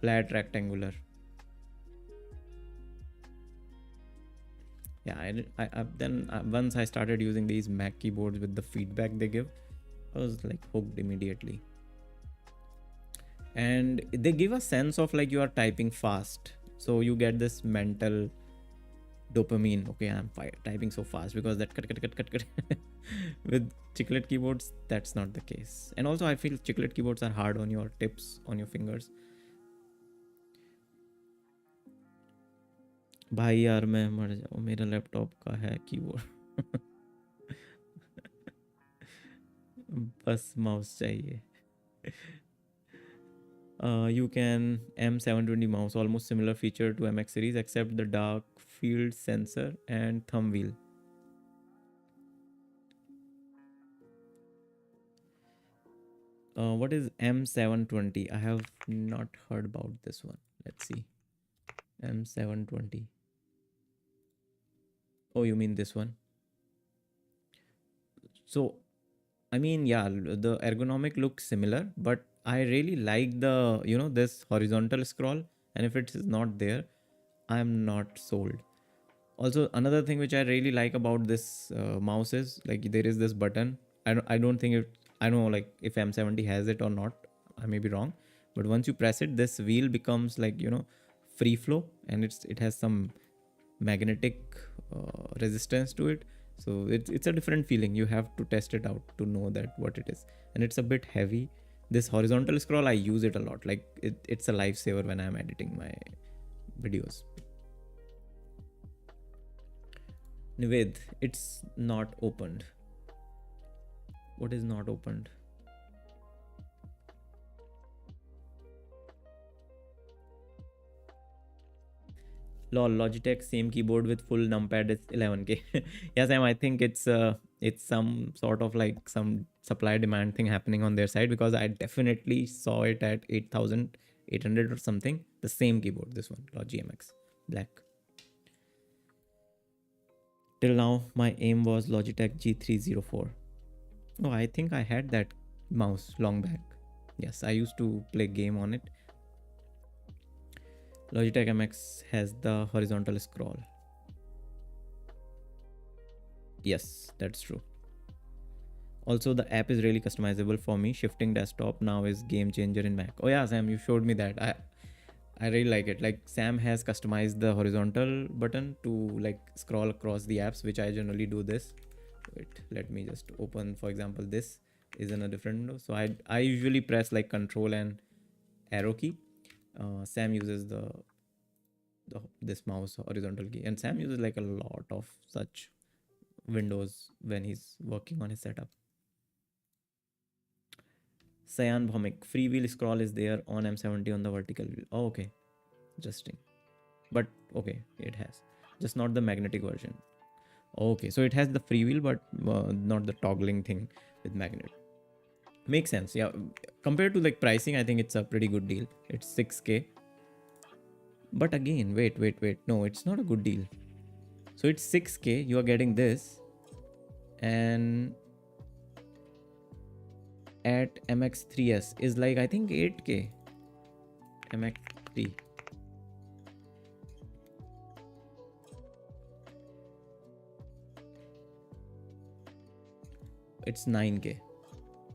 Flat rectangular. Yeah, then once I started using these Mac keyboards with the feedback they give, I was like hooked immediately. And they give a sense of like you are typing fast, so you get this mental dopamine. Okay, I'm typing so fast because that cut. With chiclet keyboards, that's not the case. And also, I feel chiclet keyboards are hard on your tips, on your fingers. भाई यार मैं मर जाऊँ, मेरा laptop का है keyboard. बस mouse चाहिए. You can M720 mouse, almost similar feature to MX series except the dark field sensor and thumb wheel. What is M720? I have not heard about this one. Let's see. M720. Oh, you mean this one? So, I mean, yeah, the ergonomic looks similar, but I really like the, this horizontal scroll. And if it is not there, I'm not sold. Also, another thing which I really like about this mouse is like there is this button. I don't think I know like if M70 has it or not. I may be wrong, But once you press it, this wheel becomes like, free flow, and it has some magnetic resistance to it. So it's a different feeling. You have to test it out to know that what it is. And it's a bit heavy. This horizontal scroll, I use it a lot. Like it's a lifesaver when I'm editing my videos. Nived, it's not opened. What is not opened? Lol, Logitech same keyboard with full numpad is 11K. Yeah, Sam, I think it's some sort of like some supply demand thing happening on their side, because I definitely saw it at 8,800 or something. The same keyboard, this one, Logi MX black. Till now, my aim was Logitech G304. Oh, I think I had that mouse long back. Yes, I used to play game on it. Logitech MX has the horizontal scroll. Yes, that's true. Also, the app is really customizable for me. Shifting desktop now is game changer in Mac. Oh yeah, Sam, you showed me that. I really like it. Like Sam has customized the horizontal button to like scroll across the apps, which I generally do this. Wait, let me just open, for example, this is in a different window. So I usually press like control and arrow key. Sam uses this mouse horizontal key, and Sam uses like a lot of such windows when he's working on his setup. Cyan Bhomik, free wheel scroll is there on M70 on the vertical wheel. Oh, okay, interesting. But okay, it has just not the magnetic version. Okay, so it has the free wheel, but not the toggling thing with magnet. Makes sense. Yeah, compared to like pricing, I think it's a pretty good deal. It's 6K. But again, wait. No, it's not a good deal. So it's 6K. You are getting this, and at MX3S is like I think 8K. MX3. It's 9K.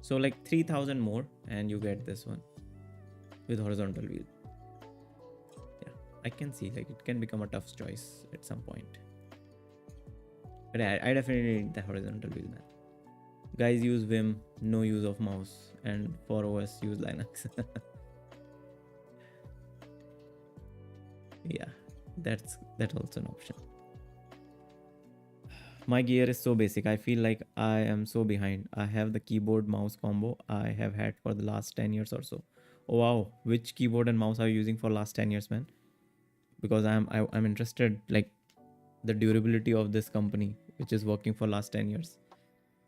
So like 3,000 more, and you get this one with horizontal wheel. Yeah, I can see like it can become a tough choice at some point. But I definitely need the horizontal wheel, man. Guys use Vim, no use of mouse, and for OS use Linux. Yeah, that's also an option. My gear is so basic. I feel like I am so behind. I have the keyboard mouse combo I have had for the last 10 years or so. Oh wow, which keyboard and mouse are you using for last 10 years, man? Because I'm interested like the durability of this company which is working for last 10 years.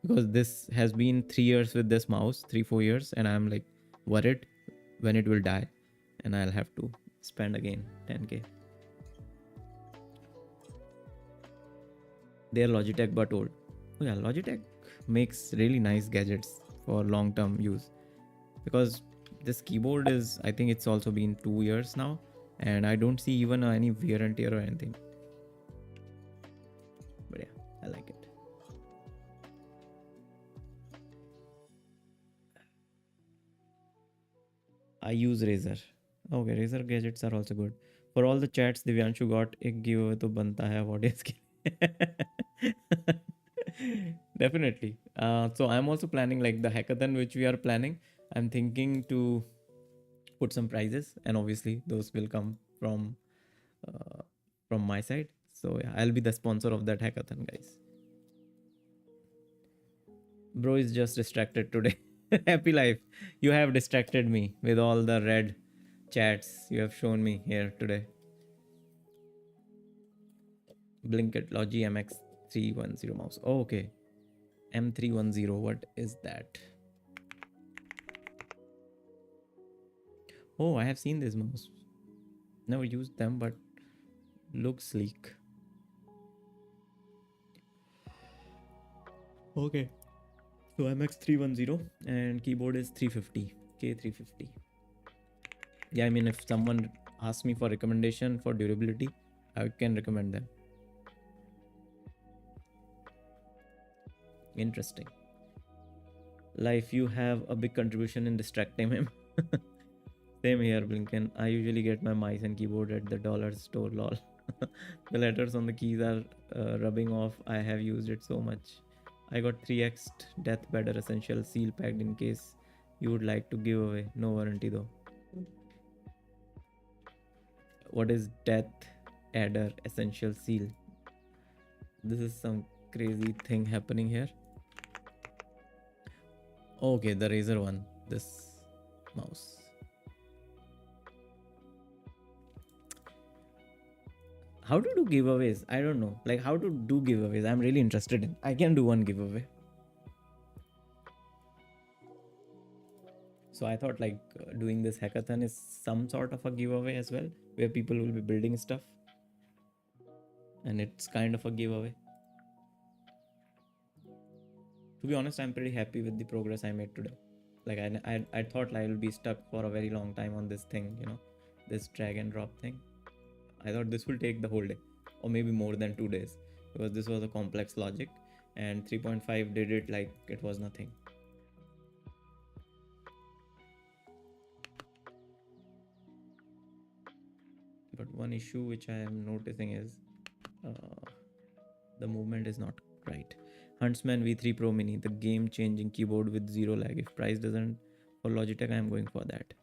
Because this has been 3 years with this mouse, 3-4 years, and I'm like worried when it will die and I'll have to spend again 10K. They're Logitech but old. Oh yeah, Logitech makes really nice gadgets for long term use, because this keyboard is, I think it's also been 2 years now, and I don't see even any wear and tear or anything. But yeah, I like it. I use Razer. Okay, Razer gadgets are also good. For all the chats Divyanshu got, एक giveaway तो बनता है audience के लिए. Definitely. So I'm also planning like the hackathon which we are planning. I'm thinking to put some prizes, and obviously those will come uh, from my side. So yeah, I'll be the sponsor of that hackathon, guys. Bro is just distracted today. Happy life. You have distracted me with all the red chats you have shown me here today. Blinkit Logi MX310 mouse. Oh, okay. M310. What is that? Oh, I have seen this mouse. Never used them, but looks sleek. Okay. So MX310 and keyboard is 350. K350. Yeah, I mean, if someone asks me for recommendation for durability, I can recommend them. Interesting. Life, you have a big contribution in distracting him. Same here, Blinken. I usually get my mice and keyboard at the dollar store, lol. The letters on the keys are rubbing off. I have used it so much. I got 3x Death Better Essential seal packed in case you would like to give away. No warranty though. What is Death Adder Essential Seal? This is some crazy thing happening here. Okay, the Razer one. This mouse. How to do giveaways? I don't know. Like how to do giveaways. I'm really interested in. I can do one giveaway. So I thought like doing this hackathon is some sort of a giveaway as well, where people will be building stuff, and it's kind of a giveaway. To be honest, I'm pretty happy with the progress I made today. Like I thought I will be stuck for a very long time on this thing, this drag and drop thing. I thought this will take the whole day, or maybe more than 2 days, because this was a complex logic, and 3.5 did it like it was nothing. But one issue which I am noticing is the movement is not right. Huntsman V3 Pro Mini, the game-changing keyboard with zero lag. If price doesn't for Logitech, I am going for that.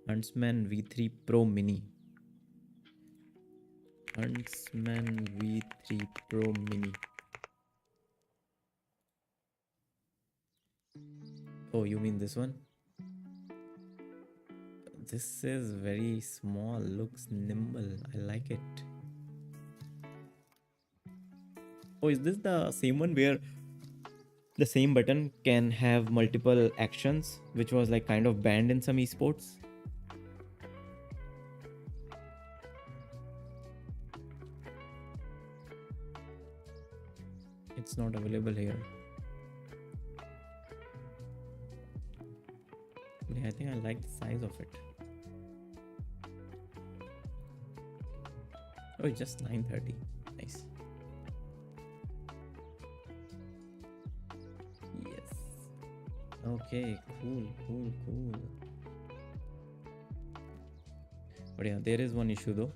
Huntsman V3 Pro Mini. Huntsman V3 Pro Mini. Oh, you mean this one? This is very small, looks nimble. I like it. Oh, is this the same one where the same button can have multiple actions, which was like kind of banned in some esports? It's not available here. I think I like the size of it. Oh, it's just 930. Nice. Yes. Okay, cool. But yeah, there is one issue though.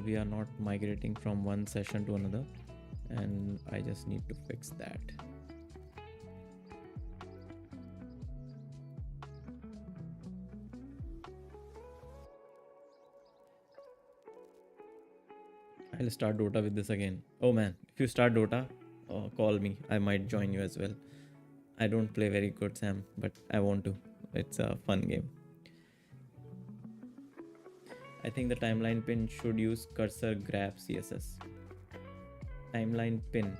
We are not migrating from one session to another, and I just need to fix that. I'll start Dota with this again. Oh man, if you start Dota, call me. I might join you as well. I don't play very good, Sam, but I want to. It's a fun game. I think the timeline pin should use cursor grab CSS. Timeline pin.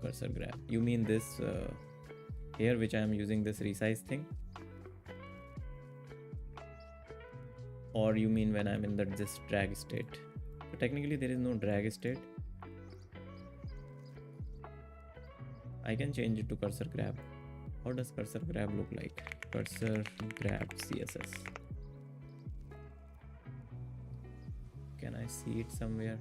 Cursor grab. You mean this here, which I am using this resize thing? Or you mean when I'm in this drag state? So technically there is no drag state. I can change it to cursor grab. How does cursor grab look like? Cursor grab CSS. Can I see it somewhere?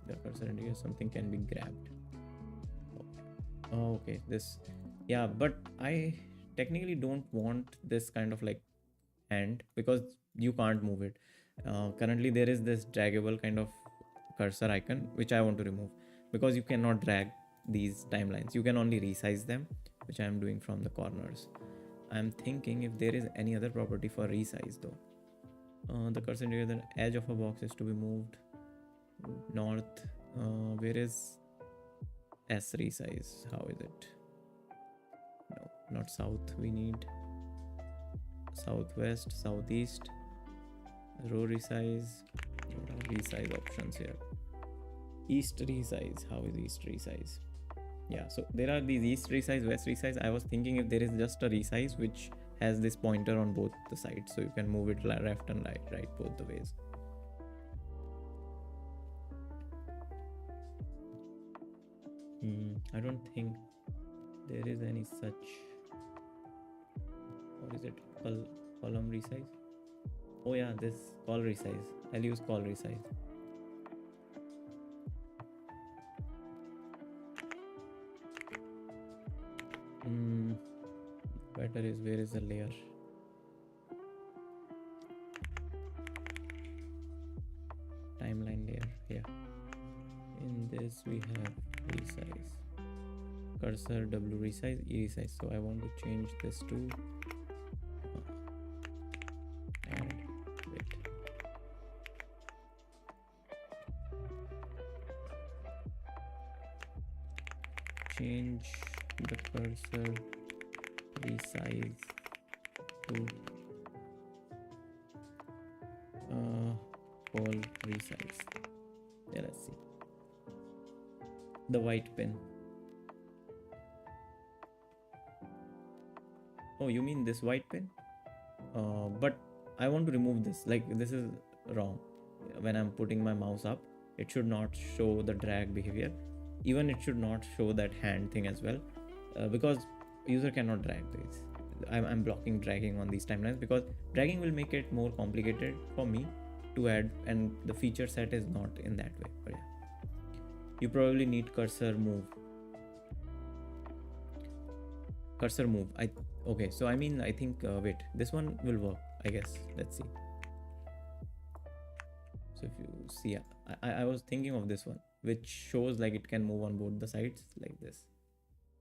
The cursor indicates something can be grabbed. Oh, okay. This, yeah, but I technically don't want this kind of like hand, because you can't move it. Currently there is this draggable kind of cursor icon which I want to remove, because you cannot drag these timelines. You can only resize them, which I am doing from the corners. I'm thinking if there is any other property for resize though. The cursor indicates the edge of a box is to be moved north. Where is S resize? How is it? No, not south. We need southwest, southeast. Row resize. What are resize options here? East resize. How is east resize? Yeah, so there are these east resize, west resize. I was thinking if there is just a resize which has this pointer on both the sides, so you can move it left and right both the ways. I don't think there is any such. What is it? Column resize? Oh yeah, this call resize. I'll use call resize. better is, where is the layer? Timeline layer, yeah. In this we have resize, cursor W resize, E resize. So I want to change this to add width. Change the cursor resize to all resize. Yeah, let's see. The white pen. Oh, you mean this white pen? But I want to remove this. Like, this is wrong. When I'm putting my mouse up, it should not show the drag behavior. Even it should not show that hand thing as well, because user cannot drag this. I'm blocking dragging on these timelines because dragging will make it more complicated for me to add, and the feature set is not in that way. But yeah, you probably need cursor move. Cursor move. Okay, so I mean, I think wait, this one will work, I guess. Let's see. So if you see, I was thinking of this one, which shows like it can move on both the sides like this.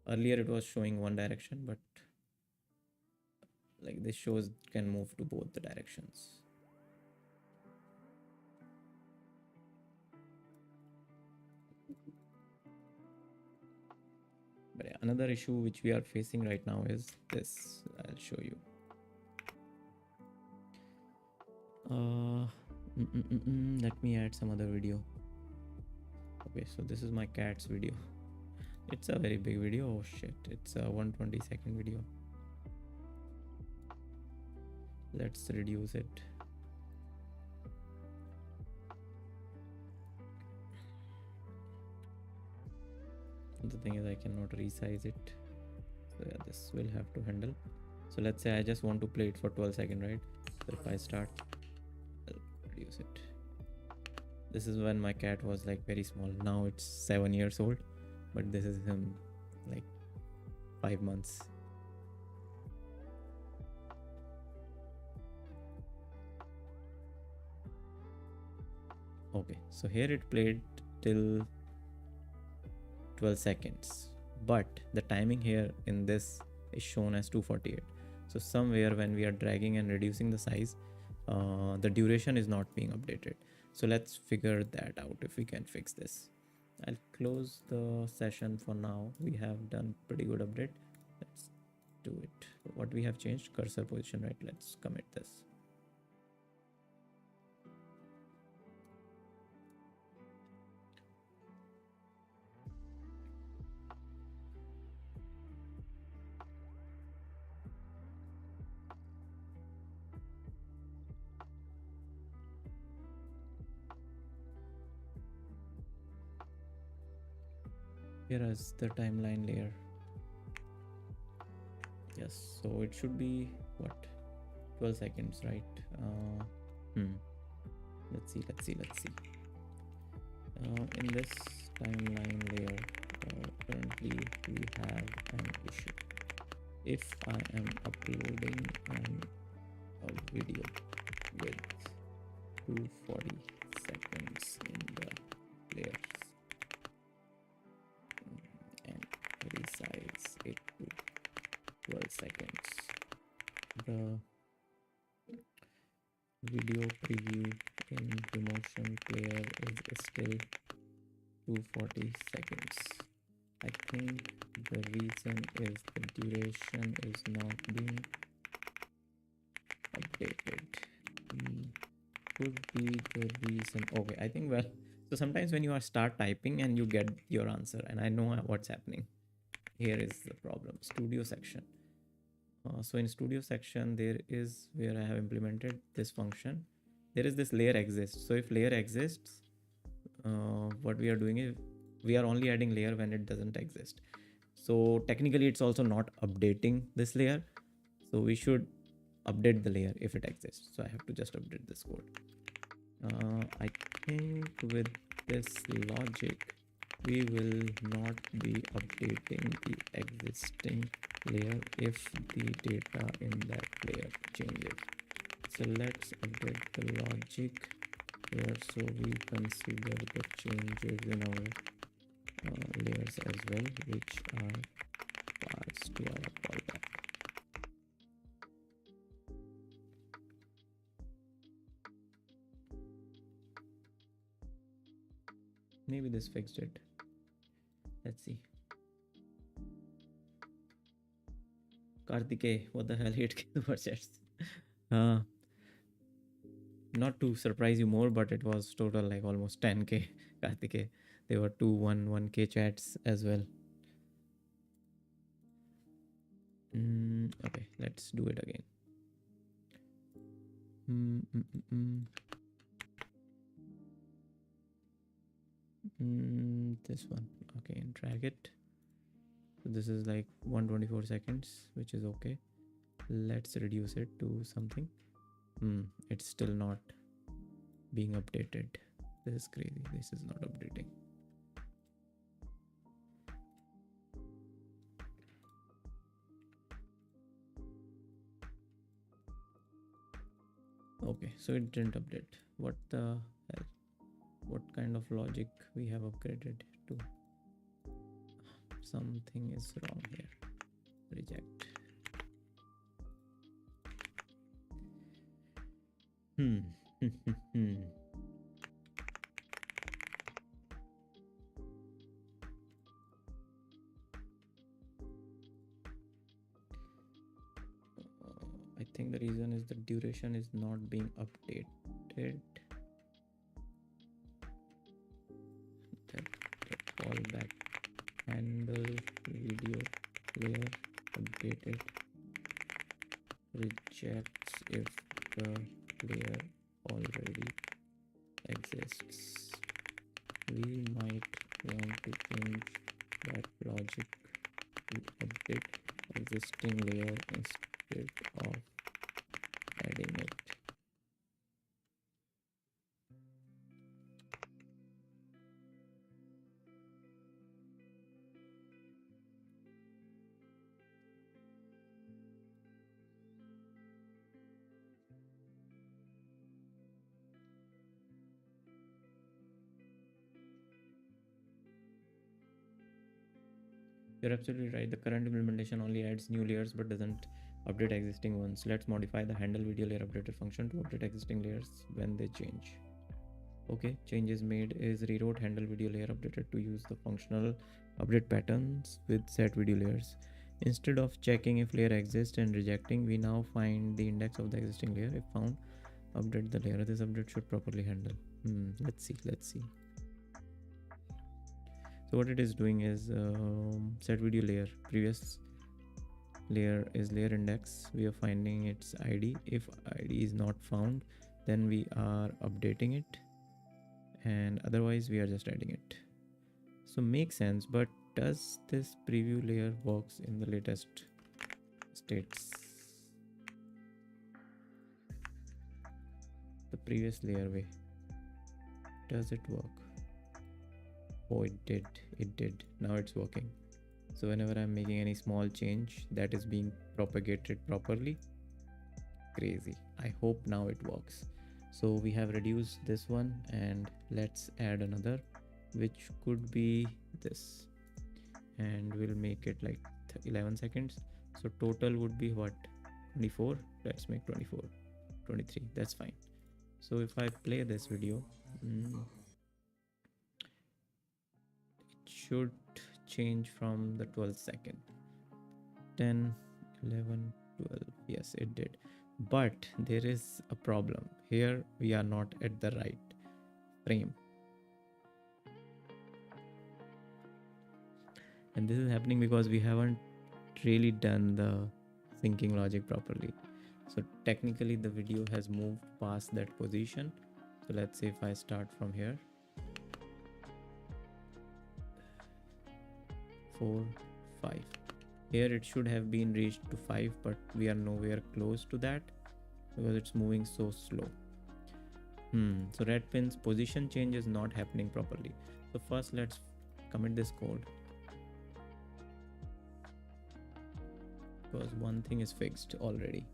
Earlier it was showing one direction, but like this shows it can move to both the directions. But yeah, another issue which we are facing right now is this. I'll show you. Let me add some other video. Okay, so this is my cat's video. It's a very big video. Oh shit, it's a 120-second video. Let's reduce it. The thing is, I cannot resize it. So yeah, this will have to handle. So let's say I just want to play it for 12 seconds, right? So if I start, I'll reduce it. This is when my cat was like very small. Now it's 7 years old, but this is him like 5 months. Okay, so here it played till 12 seconds, but the timing here in this is shown as 248. So somewhere when we are dragging and reducing the size, the duration is not being updated. So let's figure that out if we can fix this. I'll close the session for now. We have done pretty good update. Let's do it. What we have changed, cursor position, right? Let's commit this. Here is the timeline layer. Yes, so it should be what, 12 seconds, right? Let's see. In this timeline layer, currently we have an issue. If I am uploading a video with 240 seconds in the layers and resize it to 12 seconds, the video preview in the motion player is still 240 seconds. I think the reason is the duration is not being updated. Could be the reason. Okay, I think, well, so sometimes when you are start typing and you get your answer, and I know what's happening. Here is the problem. Studio section. So in studio section, there is where I have implemented this function. There is this layer exists. So if layer exists, what we are doing is we are only adding layer when it doesn't exist. So technically it's also not updating this layer. So we should update the layer if it exists. So I have to just update this code. I think with this logic, we will not be updating the existing layer if the data in that layer changes. So let's update the logic here so we consider the changes in our layers as well, which are passed to our callback. Maybe this fixed it. Let's see. Karthike, what the hell? 8K super chats. Not to surprise you more, but it was total like almost 10K. Karthike. There were 1K chats as well. Okay, let's do it again. This one. Okay, and drag it. So this is like 124 seconds, which is okay. Let's reduce it to something. It's still not being updated. This is crazy. This is not updating. Okay, so it didn't update. What the hell? What kind of logic we have upgraded to? Something is wrong here. Reject. I think the reason is the duration is not being updated. The callback handle video layer updated rejects if the layer already exists. We might want to change that logic to update existing layer instead of adding it. You're absolutely right. The current implementation only adds new layers but doesn't update existing ones. Let's modify the handle video layer updated function to update existing layers when they change. Okay, changes made is rewrote handle video layer updated to use the functional update patterns with set video layers. Instead of checking if layer exists and rejecting, we now find the index of the existing layer. If found, update the layer. This update should properly handle. Let's see. So what it is doing is set video layer. Previous layer is layer index. We are finding its ID. If ID is not found, then we are updating it, and otherwise we are just adding it. So makes sense, but does this preview layer works in the latest states? The previous layer way, does it work? Oh, it did. Now it's working. So whenever I'm making any small change, that is being propagated properly. Crazy. I hope now it works. So we have reduced this one, and let's add another, which could be this, and we'll make it like 11 seconds. So total would be what? 24. Let's make 24, 23. That's fine. So if I play this video, it should change from the 12th second. 10, 11, 12. Yes, it did. But there is a problem. Here we are not at the right frame. And this is happening because we haven't really done the syncing logic properly. So technically the video has moved past that position. So let's say if I start from here, 4, 5. Here it should have been reached to 5, but we are nowhere close to that because it's moving so slow. So red pin's position change is not happening properly. So first let's commit this code. because one thing is fixed already.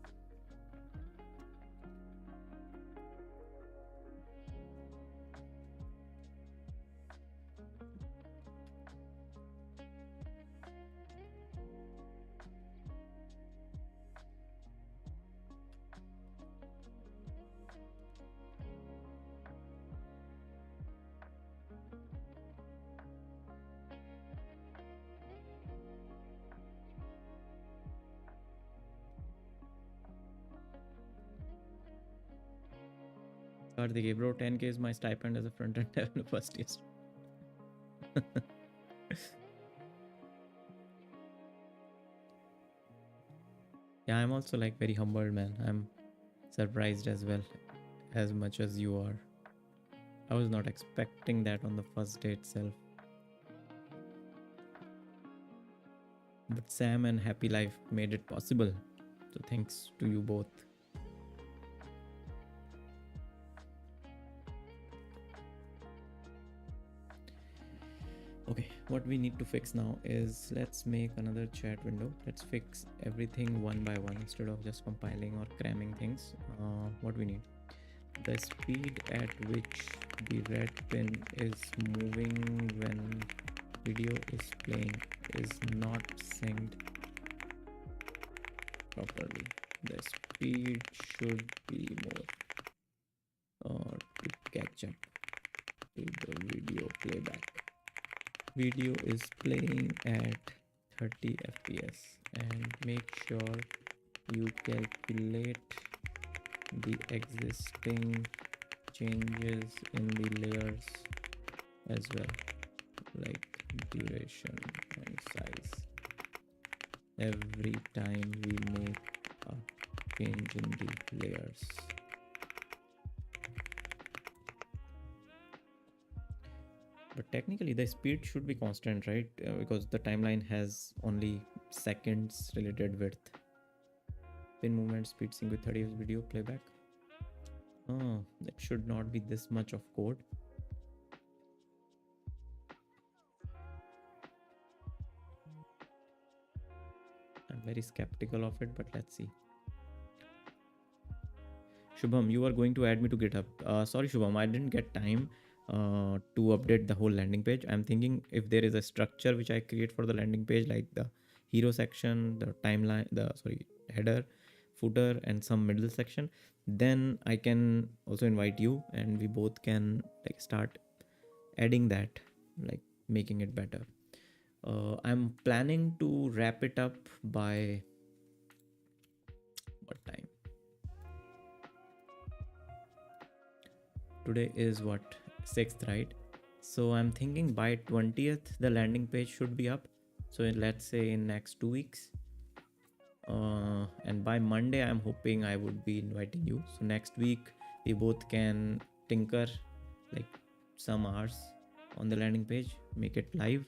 Karthik, bro, 10K is my stipend as a front-end developer first year. Yeah, I'm also like very humbled, man. I'm surprised as well, as much as you are. I was not expecting that on the first day itself. But Sam and Happy Life made it possible. So thanks to you both. Okay, what we need to fix now is let's make another chat window. Let's fix everything one by one instead of just compiling or cramming things. What we need: the speed at which the red pin is moving when video is playing is not synced properly. The speed should be more to catch up to the video playback. Video is playing at 30 fps and make sure you calculate the existing changes in the layers as well, like duration and size, every time we make a change in the layers. But technically the speed should be constant, right? Because the timeline has only seconds related width. Pin movement speed sync with 30 fps video playback. Oh, that should not be this much of code. I'm very skeptical of it, but let's see. Shubham, you are going to add me to GitHub. Sorry, Shubham, I didn't get time to update the whole landing page. I'm thinking if there is a structure which I create for the landing page, like the hero section, the timeline, header, footer, and some middle section, then I can also invite you and we both can like start adding that, like making it better. I'm planning to wrap it up by what time? Today is what, 6th, right? So I'm thinking by 20th the landing page should be up. So let's say in next 2 weeks. And by Monday I'm hoping I would be inviting you. So next week we both can tinker like some hours on the landing page, make it live.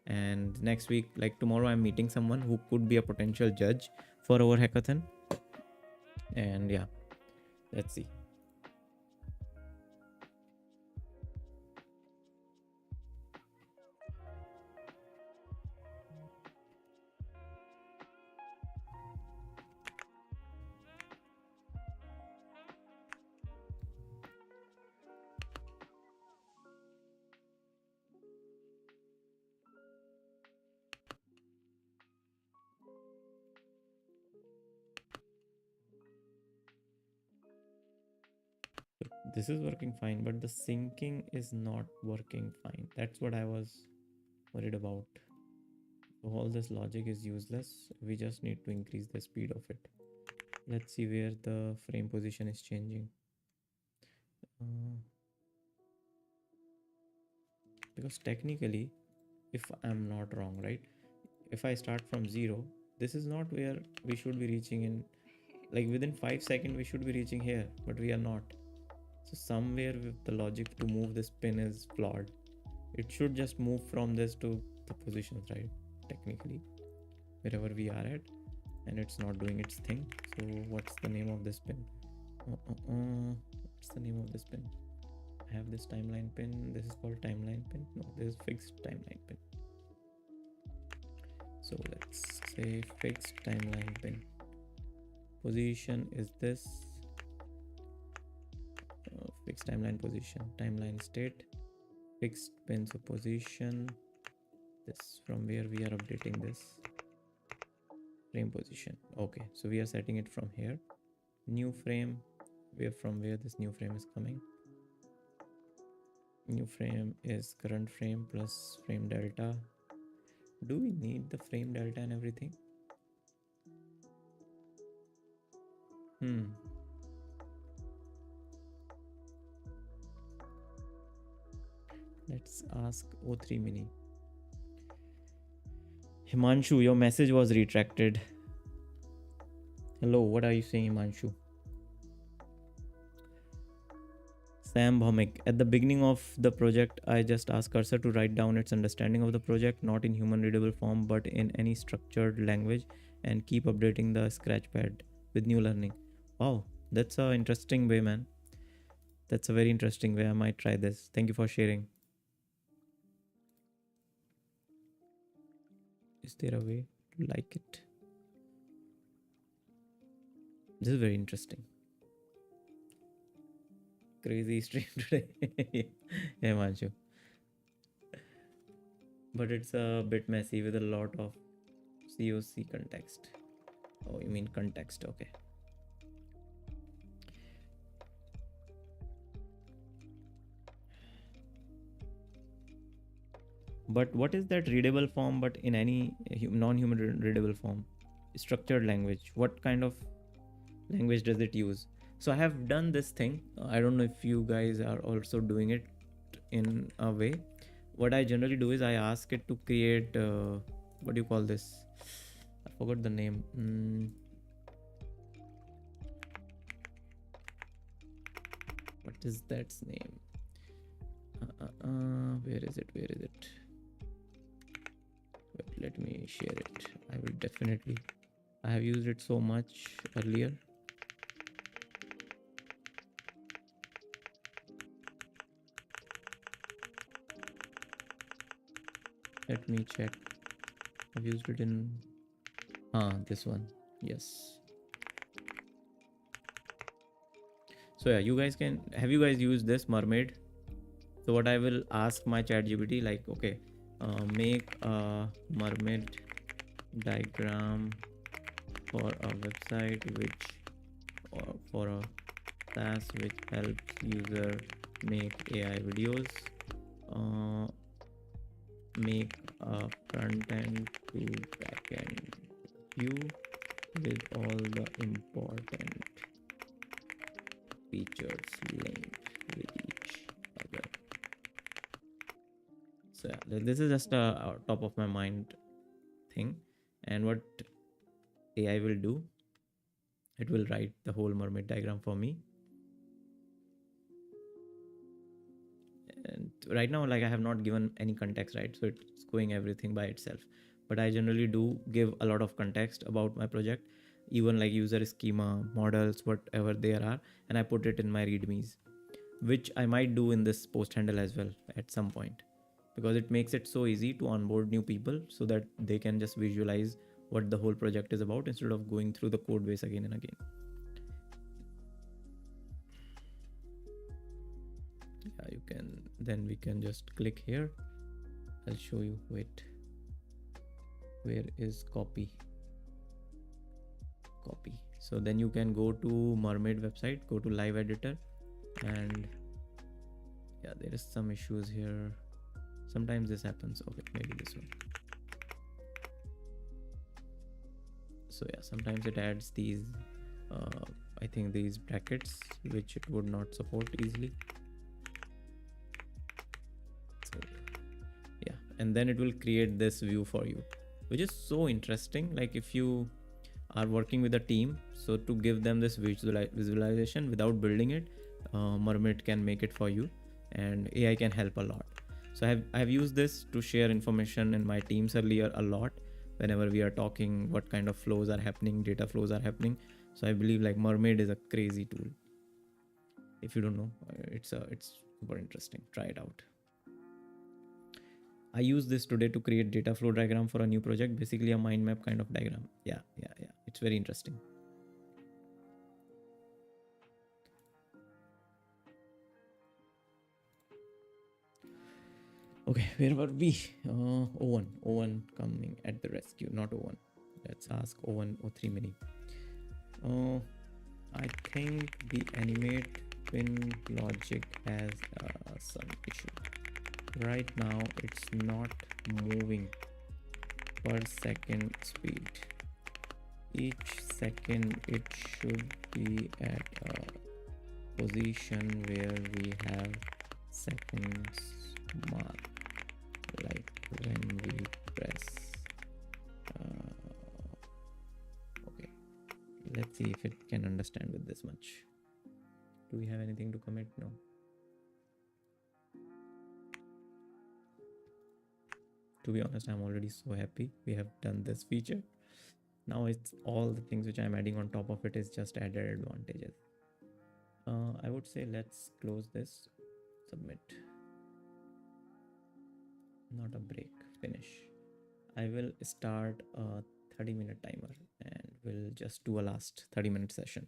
And next week, like tomorrow, I'm meeting someone who could be a potential judge for our hackathon. And yeah, let's see. This is working fine, but the syncing is not working fine. That's what I was worried about. All this logic is useless. We just need to increase the speed of it. Let's see where the frame position is changing. Because technically, if I'm not wrong, right? If I start from 0, this is not where we should be reaching in. Like within 5 seconds, we should be reaching here, but we are not. So somewhere with the logic to move this pin is flawed. It should just move from this to the positions, right? Technically, wherever we are at, and it's not doing its thing. So what's the name of this pin? What's the name of this pin? I have this timeline pin. This is called timeline pin. No, this is fixed timeline pin. So let's say fixed timeline pin. Position is this. Fixed timeline position, timeline state, fixed pin. So position, this from where we are updating this frame position. Okay, so we are setting it from here. New frame, where this new frame is coming. New frame is current frame plus frame delta. Do we need the frame delta and everything? Let's ask O3 Mini. Himanshu, your message was retracted. Hello, what are you saying, Himanshu? Sam Bhomik. At the beginning of the project, I just asked Cursor to write down its understanding of the project, not in human readable form, but in any structured language, and keep updating the scratchpad with new learning. Wow, that's an interesting way, man. That's a very interesting way. I might try this. Thank you for sharing. Is there a way to like it? This is very interesting. Crazy stream today. Yeah, Manju. But it's a bit messy with a lot of COC context. Oh, you mean context? Okay. But what is that readable form, but in any non-human readable form? Structured language. What kind of language does it use? So I have done this thing. I don't know if you guys are also doing it in a way. What I generally do is I ask it to create, what do you call this? I forgot the name. What is that name? Where is it? Wait, let me share it. I will definitely. I have used it so much earlier. Let me check. I've used it in this one. Yes. So yeah, you guys can, have you guys used this mermaid? So what I will ask my chat GPT, like, okay, make a mermaid diagram for a website which, or for a SaaS which helps user make AI videos. Make a front end to back end view with all the important features linked with each other. So yeah, this is just a top of my mind thing. And what AI will do, it will write the whole mermaid diagram for me. And right now, like, I have not given any context, right? So it's going everything by itself. But I generally do give a lot of context about my project, even like user schema, models, whatever there are, and I put it in my readmes, which I might do in this post handle as well at some point, because it makes it so easy to onboard new people so that they can just visualize what the whole project is about instead of going through the code base again and again. Yeah, you can, then we can just click here. I'll show you. Wait, where is copy? So then you can go to mermaid website, go to live editor, and yeah, there is some issues here. Sometimes this happens. Okay, maybe this one. So yeah, sometimes it adds these I think these brackets which it would not support easily. So yeah, and then it will create this view for you, which is so interesting. Like, if you are working with a team, so to give them this visualization without building it, mermaid can make it for you, and AI can help a lot. So I've used this to share information in my teams earlier a lot, whenever we are talking what kind of flows are happening, data flows are happening. So I believe like mermaid is a crazy tool. If you don't know, it's super interesting. Try it out. I use this today to create data flow diagram for a new project, basically a mind map kind of diagram. Yeah. It's very interesting. Okay, where were we? Owen coming at the rescue, not Owen. Let's ask Owen O3 Mini. I think the animate pin logic has some issue. Right now, it's not moving per second speed. Each second, it should be at a position where we have seconds mark, like when we press. Okay, let's see if it can understand with this much. Do we have anything to commit? No. To be honest, I'm already so happy we have done this feature. Now it's all the things which I'm adding on top of it is just added advantages. I would say let's close this, submit. Not a break, finish. I will start a 30-minute timer and we'll just do a last 30-minute session.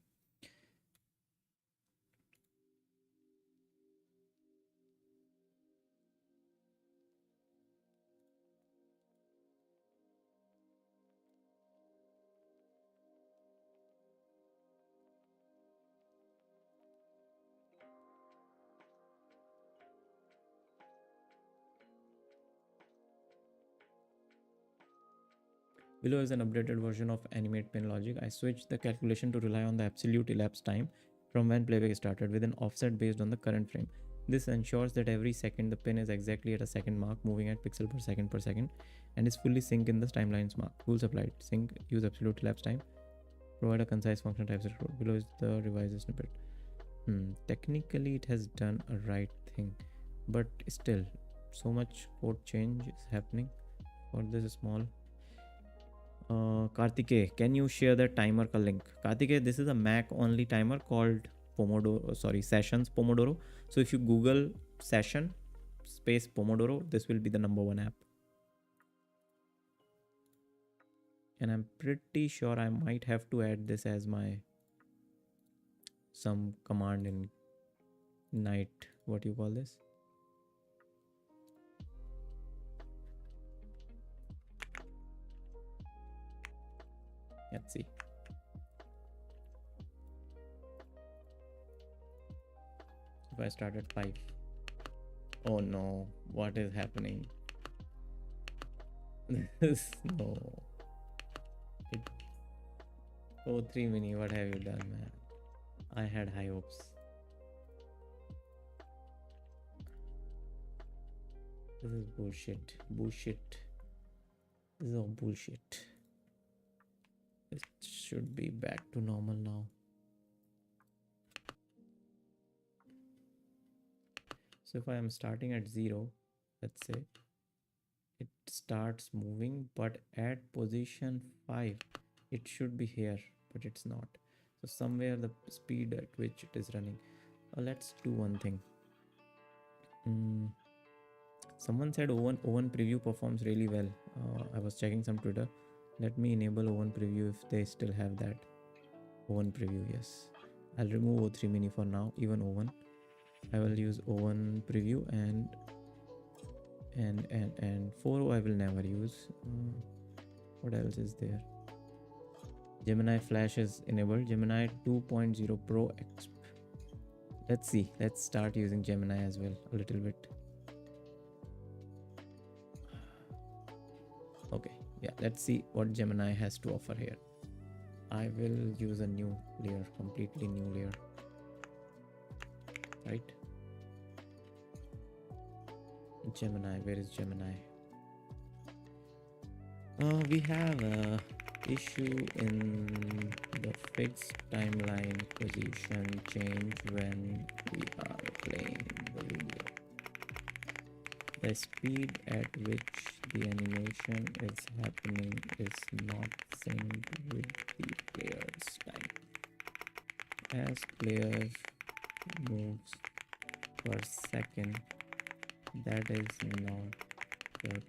Below is an updated version of animate pin logic. I switched the calculation to rely on the absolute elapsed time from when playback started with an offset based on the current frame. This ensures that every second the pin is exactly at a second mark, moving at pixel per second, and is fully synced in the timelines mark. Rules applied. Sync, use absolute elapsed time. Provide a concise function typeset code. Below is the revised snippet. Technically it has done a right thing, but still so much code change is happening for this small. Karthike, can you share the timer link? Karthike, this is a Mac only timer called Sessions Pomodoro. So if you Google session space Pomodoro, this will be the #1 app. And I'm pretty sure I might have to add this as my some command in night. What do you call this? Let's see. If I start at 5. Oh no, what is happening? No. Oh, 3 Mini, what have you done, man? I had high hopes. This is bullshit. Bullshit. This is all bullshit. It should be back to normal now. So if I am starting at 0, let's say, it starts moving, but at position 5, it should be here, but it's not. So somewhere the speed at which it is running. Let's do one thing. Someone said Owen preview performs really well. I was checking some Twitter. Let me enable Owen preview if they still have that. Owen preview, yes. I'll remove O3 Mini for now, even Owen. I will use Owen preview and 4 I will never use. What else is there? Gemini Flash is enabled. Gemini 2.0 Pro X. Let's see. Let's start using Gemini as well a little bit. Okay, yeah, let's see what Gemini has to offer here. I will use a new layer, completely new layer. Right? Gemini, where is Gemini? We have a issue in the fixed timeline position change when we are playing the video. The speed at which the animation is happening is not synced with the player's time. As player moves per second, that is not the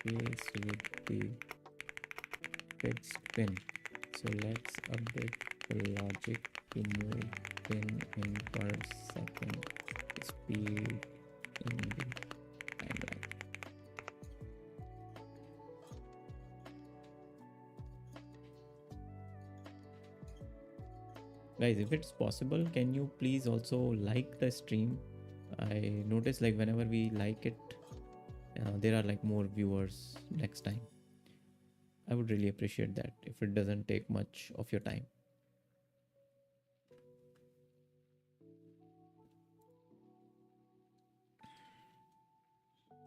case with the fixed pin. So let's update the logic to move pin in per second speed in the timeline. Guys, if it's possible, can you please also like the stream? I notice like whenever we like it, there are like more viewers next time. I would really appreciate that if it doesn't take much of your time.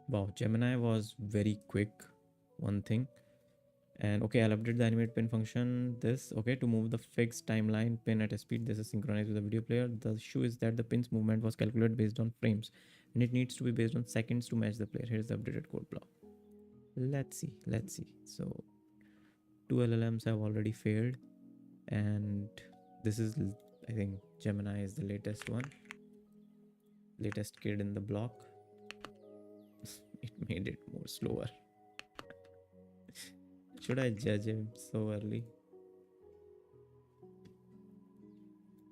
Wow, Gemini was very quick, one thing. And okay, I'll update the animate pin function. This, okay, to move the fixed timeline pin at a speed, this is synchronized with the video player. The issue is that the pin's movement was calculated based on frames and it needs to be based on seconds to match the player. Here's the updated code block. Let's see. So 2 LLMs have already failed, and this is, I think Gemini is the latest one, latest kid in the block. It made it more slower. Should I judge him so early?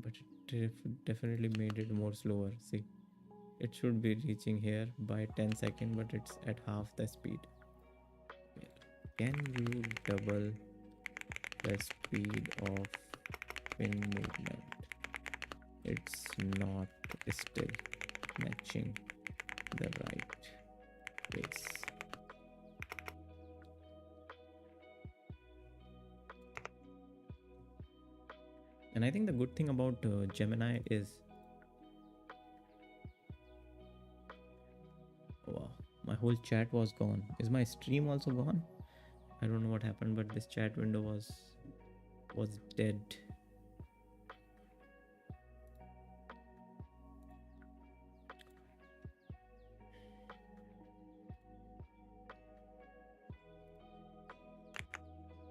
But it definitely made it more slower. See, it should be reaching here by 10 seconds, but it's at half the speed. Can you double the speed of pin movement? It's not still matching the right pace. And I think the good thing about Gemini is, wow, my whole chat was gone. Is my stream also gone? I don't know what happened, but this chat window was dead.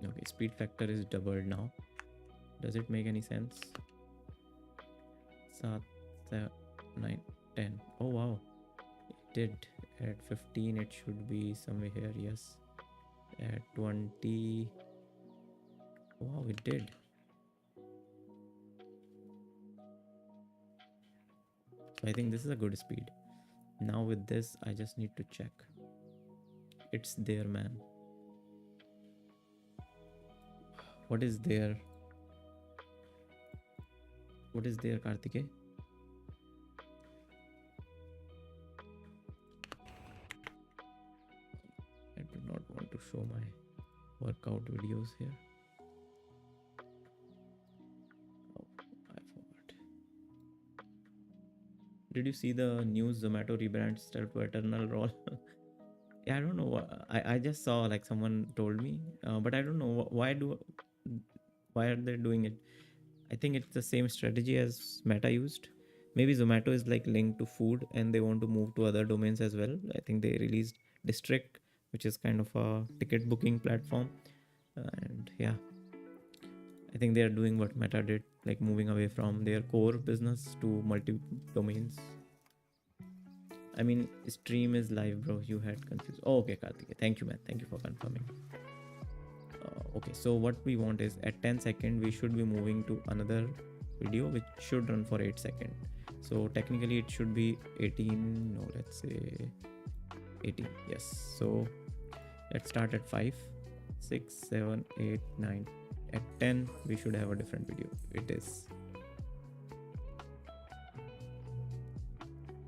Okay, speed factor is doubled now. Does it make any sense? 7, 9, 10. Oh wow, it did. At 15 it should be somewhere here. Yes, at 20. Wow, it did. So I think this is a good speed. Now with this I just need to check. It's there, man. What is there, Karthike? I do not want to show my workout videos here. Oh, I forgot. Did you see the news? Zomato rebrands to eternal roll. Yeah, I don't know. I just saw, like, someone told me, but I don't know why are they doing it. I think it's the same strategy as Meta used. Maybe Zomato is like linked to food and they want to move to other domains as well. I think they released District, which is kind of a ticket booking platform. And yeah, I think they are doing what Meta did, like moving away from their core business to multi domains. I mean, stream is live, bro. You had confused. Oh, okay, Karthik. Thank you, man. Thank you for confirming. Okay, so what we want is at 10 seconds, we should be moving to another video, which should run for 8 seconds. So technically it should be 18. No, let's say 18. Yes. So let's start at 5, 6, 7, 8, 9. At 10, we should have a different video. It is.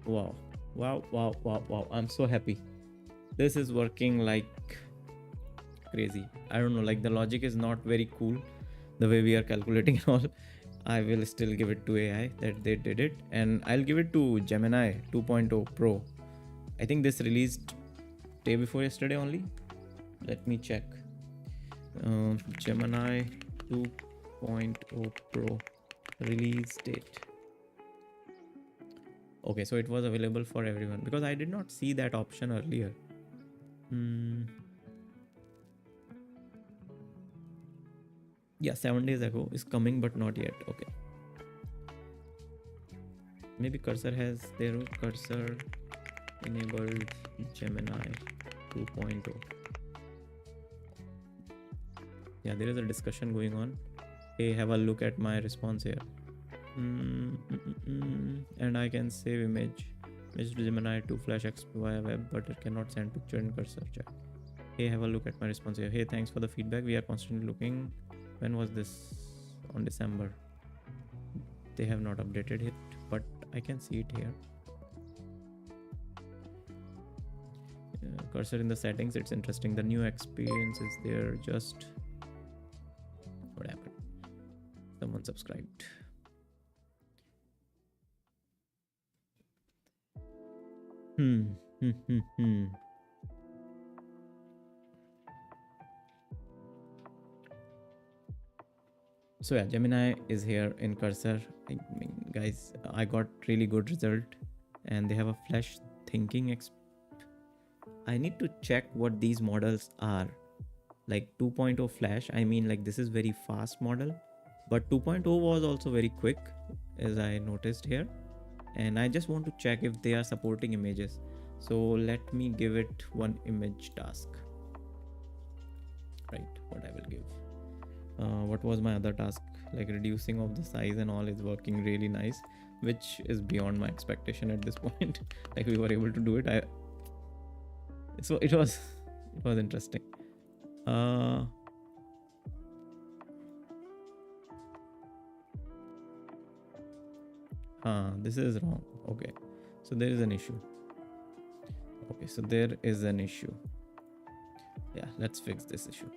Wow. I'm so happy. This is working like crazy. I don't know, like the logic is not very cool the way we are calculating and all. I will still give it to AI that they did it, and I'll give it to Gemini 2.0 Pro. I think this released day before yesterday only. Let me check. Gemini 2.0 Pro release date. Okay, so it was available for everyone because I did not see that option earlier. Yeah, 7 days ago is coming, but not yet. Okay. Maybe cursor has their cursor enabled Gemini 2.0. Yeah, there is a discussion going on. Hey, have a look at my response here. And I can save image to Gemini to Flash X via web, but it cannot send picture in cursor chat. Hey, have a look at my response here. Hey, thanks for the feedback. We are constantly looking. When was this? On December. They have not updated it, but I can see it here. Cursor in the settings. It's interesting. The new experience is there. Just what happened? Someone subscribed. So yeah, Gemini is here in cursor. I mean, guys, I got really good result, and they have a flash thinking. I need to check what these models are. Like 2.0 flash, I mean, like this is very fast model, but 2.0 was also very quick, as I noticed here. And I just want to check if they are supporting images. So let me give it one image task. Right, what I will give. What was my other task? Like reducing of the size and all is working really nice, which is beyond my expectation at this point. Like we were able to do it. So it was interesting. This is wrong. Okay, so there is an issue. Yeah, let's fix this issue.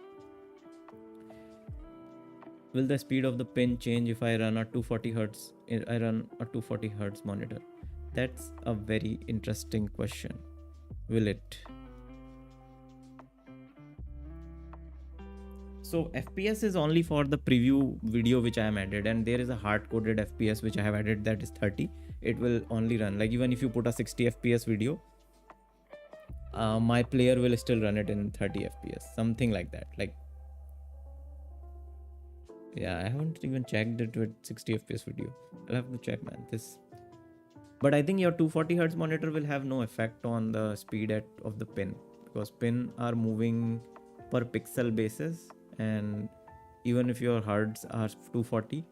Will the speed of the pin change if I run a 240 hertz? I run a 240 hertz monitor. That's a very interesting question. Will it? So FPS is only for the preview video which I am added, and there is a hard-coded FPS which I have added that is 30. It will only run, like even if you put a 60 FPS video, my player will still run it in 30 FPS, something like that. Like, yeah, I haven't even checked it with 60 FPS video. I'll have to check, man. But I think your 240 hertz monitor will have no effect on the speed of the pin, because pin are moving per pixel basis, and even if your hertz are 240,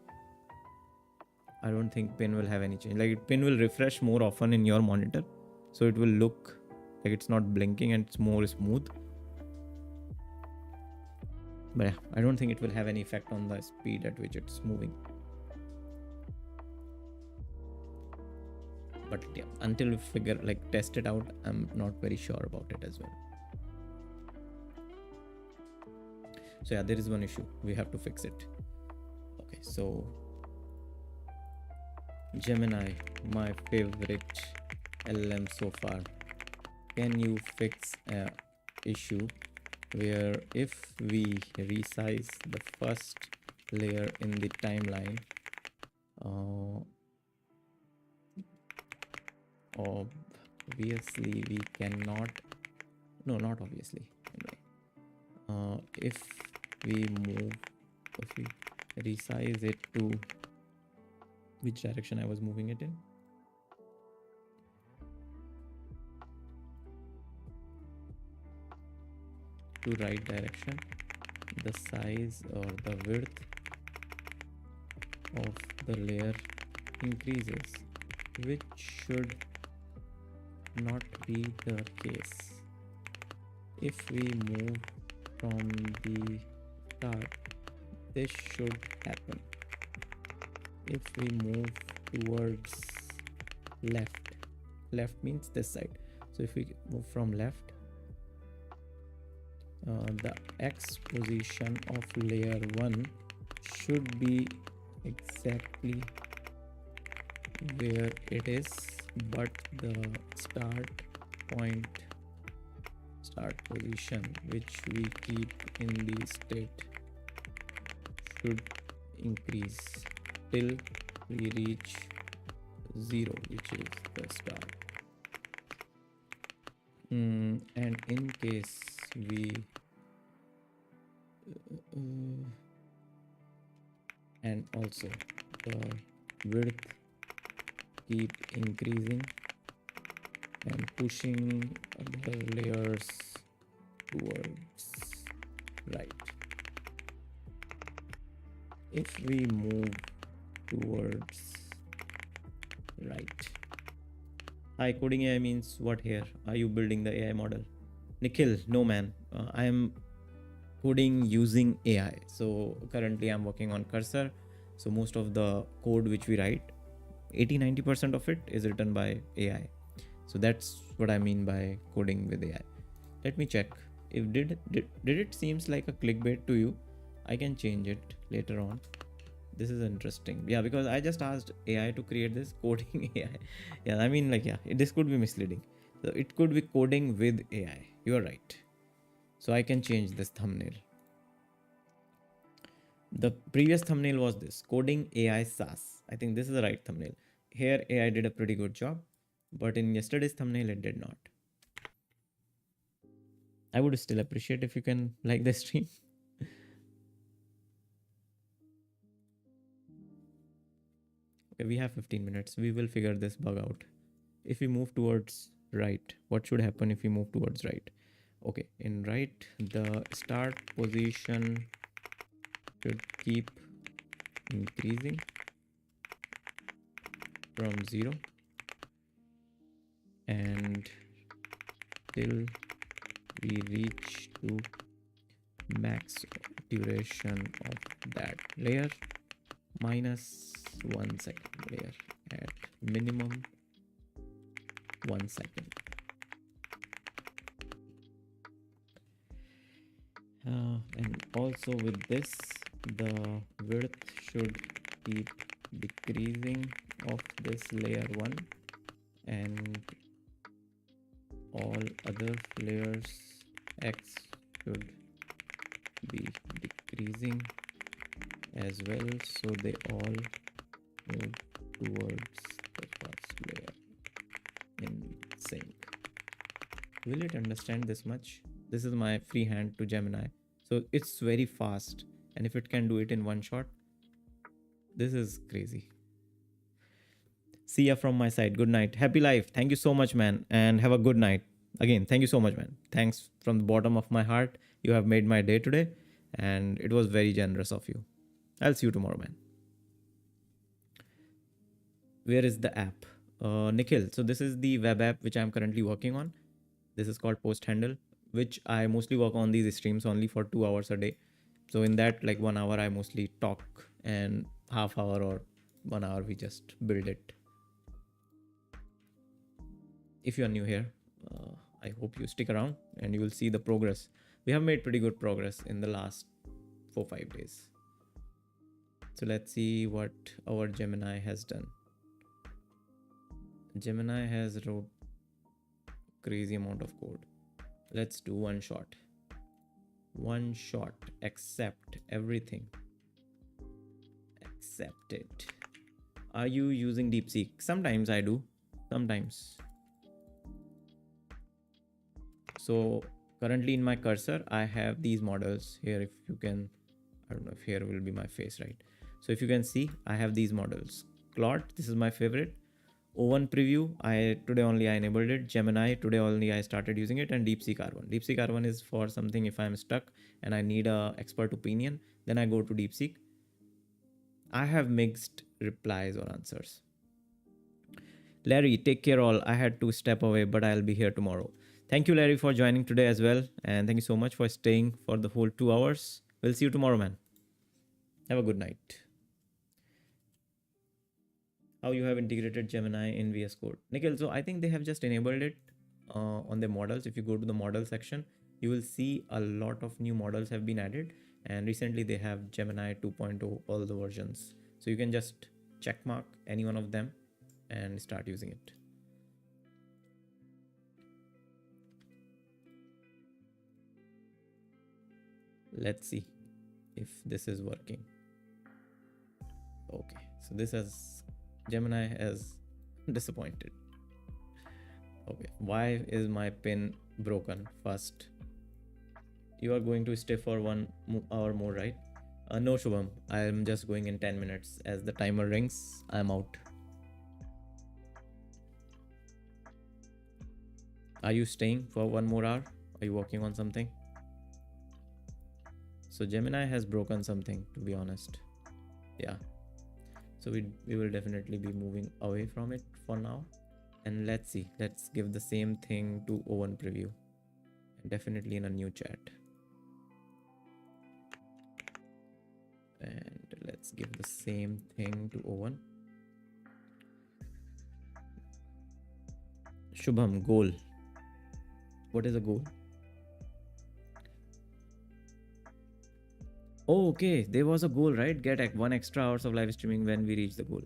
I don't think pin will have any change. Like pin will refresh more often in your monitor, so it will look like it's not blinking and it's more smooth. But yeah, I don't think it will have any effect on the speed at which it's moving. But yeah, until we test it out, I'm not very sure about it as well. So yeah, there is one issue. We have to fix it. Okay, so Gemini, my favorite LLM so far. Can you fix an issue where if we resize the first layer in the timeline, obviously we cannot, no, not obviously, if we resize it to which direction I was moving it in, to right direction, the size or the width of the layer increases, which should not be the case. If we move from the start, this should happen. If we move towards left means this side. So if we move from left, the X position of layer 1 should be exactly where it is, but the start position which we keep in the state should increase till we reach 0, which is the start. And in case we and also the width keep increasing and pushing other layers towards right. If we move towards right. Hi, coding AI means what here? Are you building the AI model? Nikhil, no man. I am coding using AI. So currently I'm working on Cursor. So most of the code which we write, 80-90% of it is written by AI. So that's what I mean by coding with AI. Let me check. If did it seems like a clickbait to you? I can change it later on. This is interesting. Yeah, because I just asked AI to create this coding AI. Yeah, I mean, like, yeah, this could be misleading. So it could be coding with AI. You're right. So I can change this thumbnail. The previous thumbnail was this coding AI SaaS. I think this is the right thumbnail. Here, AI did a pretty good job, but in yesterday's thumbnail, it did not. I would still appreciate if you can like the stream. Okay, we have 15 minutes. We will figure this bug out. If we move towards right, what should happen if we move towards right? Okay, in right, the start position should keep increasing from 0 and till we reach to max duration of that layer minus 1 second layer at minimum 1 second. And also with this, the width should keep decreasing of this layer 1 and all other layers x should be decreasing as well, so they all move towards the first layer in sync. Will it understand this much? This is my freehand to Gemini, so it's very fast, and if it can do it in one shot, this is crazy. See ya from my side. Good night. Happy life. Thank you so much, man, and have a good night. Again, thank you so much, man. Thanks from the bottom of my heart. You have made my day today, and it was very generous of you. I'll see you tomorrow, man. Where is the app? Nikhil. So this is the web app which I'm currently working on. This is called Post Handle, which I mostly work on these streams only for 2 hours a day. So in that, like 1 hour, I mostly talk, and half hour or 1 hour we just build it. If you are new here, I hope you stick around and you will see the progress. We have made pretty good progress in the last 4-5 days. So let's see what our Gemini has done. Gemini has wrote crazy amount of code. Let's do one shot. One shot. Accept everything. Accept it. Are you using DeepSeek? Sometimes I do. Sometimes. So currently in my cursor, I have these models here. If you can, I don't know if here will be my face, right? So if you can see, I have these models. Claude, this is my favorite. O1 preview, today only I enabled it. Gemini, today only I started using it, and DeepSeek R1. DeepSeek R1 is for something if I'm stuck and I need a expert opinion, then I go to DeepSeek. I have mixed replies or answers. Larry, take care all. I had to step away, but I'll be here tomorrow. Thank you, Larry, for joining today as well. And thank you so much for staying for the whole 2 hours. We'll see you tomorrow, man. Have a good night. How you have integrated Gemini in VS Code. Nikhil, so I think they have just enabled it on the models. If you go to the model section, you will see a lot of new models have been added. And recently they have Gemini 2.0, all the versions. So you can just check mark any one of them and start using it. Let's see if this is working. Okay, so this has Gemini has disappointed. Okay, why is my pin broken? First, you are going to stay for 1 hour more, right? No, Shubham, I am just going in 10 minutes. As the timer rings, I am out. Are you staying for 1 more hour Are you working on something? So Gemini has broken something, to be honest. Yeah. So we will definitely be moving away from it for now. And let's see. Let's give the same thing to Owen preview. And definitely in a new chat. And let's give the same thing to Owen. Shubham, goal. What is a goal? Oh, okay. There was a goal, right? Get 1 extra hours of live streaming when we reach the goal.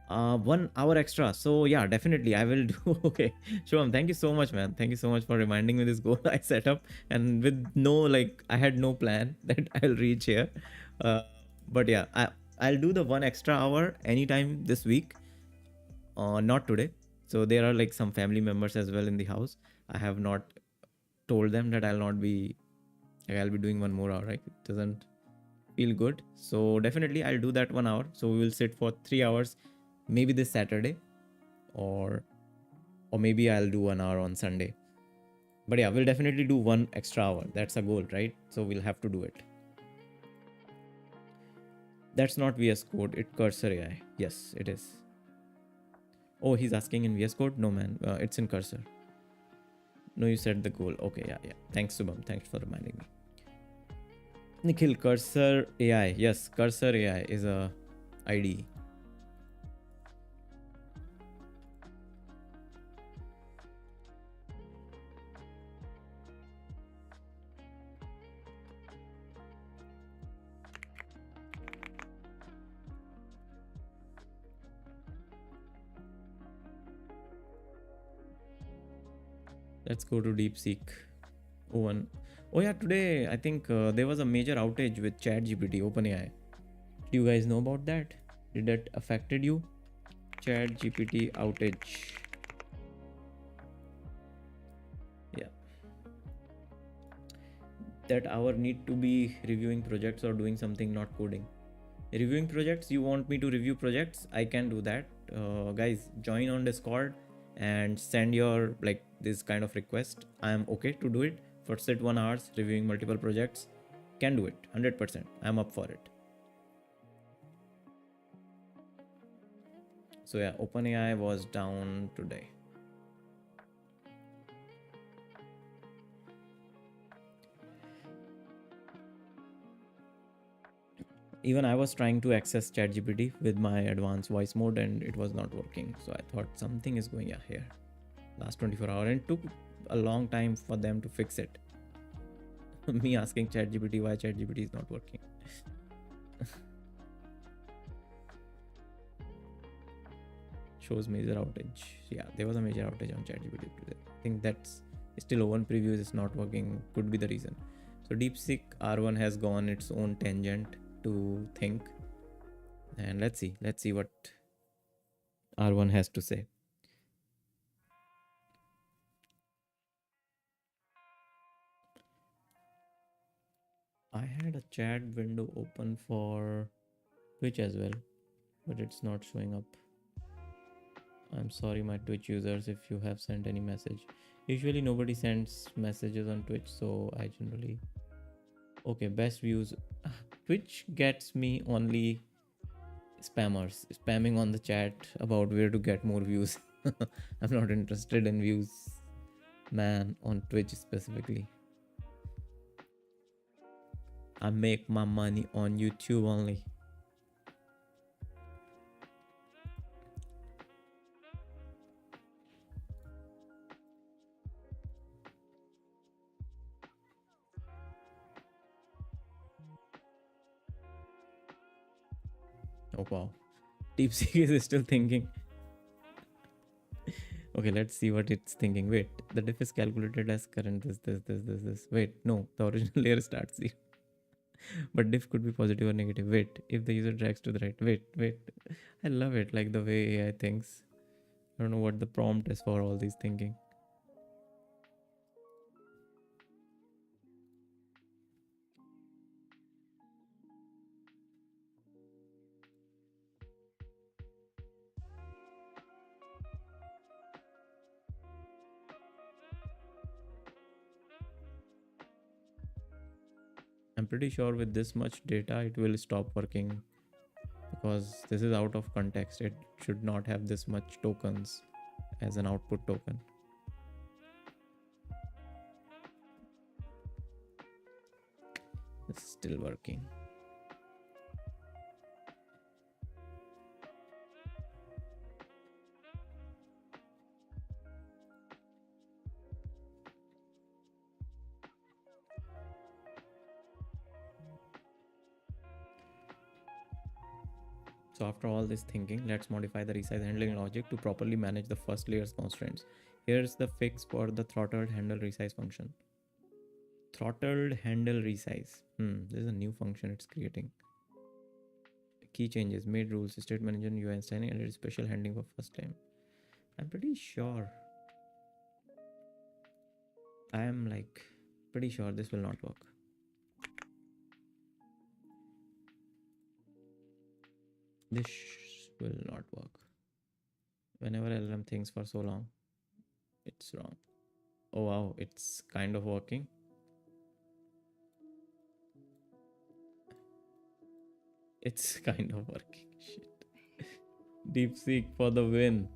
1 hour extra. So yeah, definitely I will do. Okay, Shubham, thank you so much, man. Thank you so much for reminding me this goal I set up, and with I had no plan that I'll reach here. Uh, but yeah, I'll do the 1 extra hour anytime this week. Not today. So there are like some family members as well in the house. I have not told them that I'll not be. Like, I'll be doing 1 more hour. Right? It doesn't feel good. So definitely I'll do that 1 hour. So we will sit for 3 hours, maybe this Saturday, or maybe I'll do 1 hour on Sunday. But yeah, we'll definitely do 1 extra hour. That's a goal, right? So we'll have to do it. That's not VS Code. It's Cursor AI. Yes, it is. Oh, he's asking in VS Code? No, man. It's in Cursor. No, you said the goal. Okay, yeah. Thanks, Subham. Thanks for reminding me. Nikhil, Cursor AI. Yes, Cursor AI is a IDE. Let's go to DeepSeek. Oh yeah, today I think there was a major outage with ChatGPT, OpenAI. Do you guys know about that? Did that affected you? ChatGPT outage. Yeah. That hour need to be reviewing projects or doing something, not coding. Reviewing projects, you want me to review projects? I can do that. Guys, join on Discord and send your this kind of request. I am okay to do it for sit 1 hour reviewing multiple projects. Can do it 100%. I'm up for it. So yeah, OpenAI was down today. Even I was trying to access ChatGPT with my advanced voice mode and it was not working. So I thought something is going here. Last 24 hours, and it took a long time for them to fix it. Me asking ChatGPT why ChatGPT is not working. Shows major outage. Yeah, there was a major outage on ChatGPT today. I think that's still Open preview is not working. Could be the reason. So DeepSeek R1 has gone its own tangent to think, and let's see what R1 has to say. I had a chat window open for Twitch as well, but it's not showing up. I'm sorry, my Twitch users, if you have sent any message. Usually nobody sends messages on Twitch, so I generally... Okay, best views. Twitch gets me only spammers spamming on the chat about where to get more views. I'm not interested in views, man, on Twitch specifically. I make my money on YouTube only. Oh wow, DeepSeek is still thinking. Okay, let's see what it's thinking. Wait, the diff is calculated as current this. Wait, no, the original layer starts 0. But diff could be positive or negative. Wait, if the user drags to the right. Wait. I love it, like the way AI thinks. I don't know what the prompt is for all these thinking. I'm pretty sure with this much data, it will stop working because this is out of context. It should not have this much tokens as an output token. It's still working. So after all this thinking, let's modify the resize handling logic to properly manage the first layer's constraints. Here's the fix for the throttled handle resize function. Throttled handle resize. This is a new function it's creating. Key changes, made rules, state manager, UI installing, and special handling for first time. I'm pretty sure. I am like pretty sure this will not work. This will not work. Whenever LLM thinks for so long, it's wrong. Oh wow, it's kind of working. It's kind of working. Shit. DeepSeek for the win.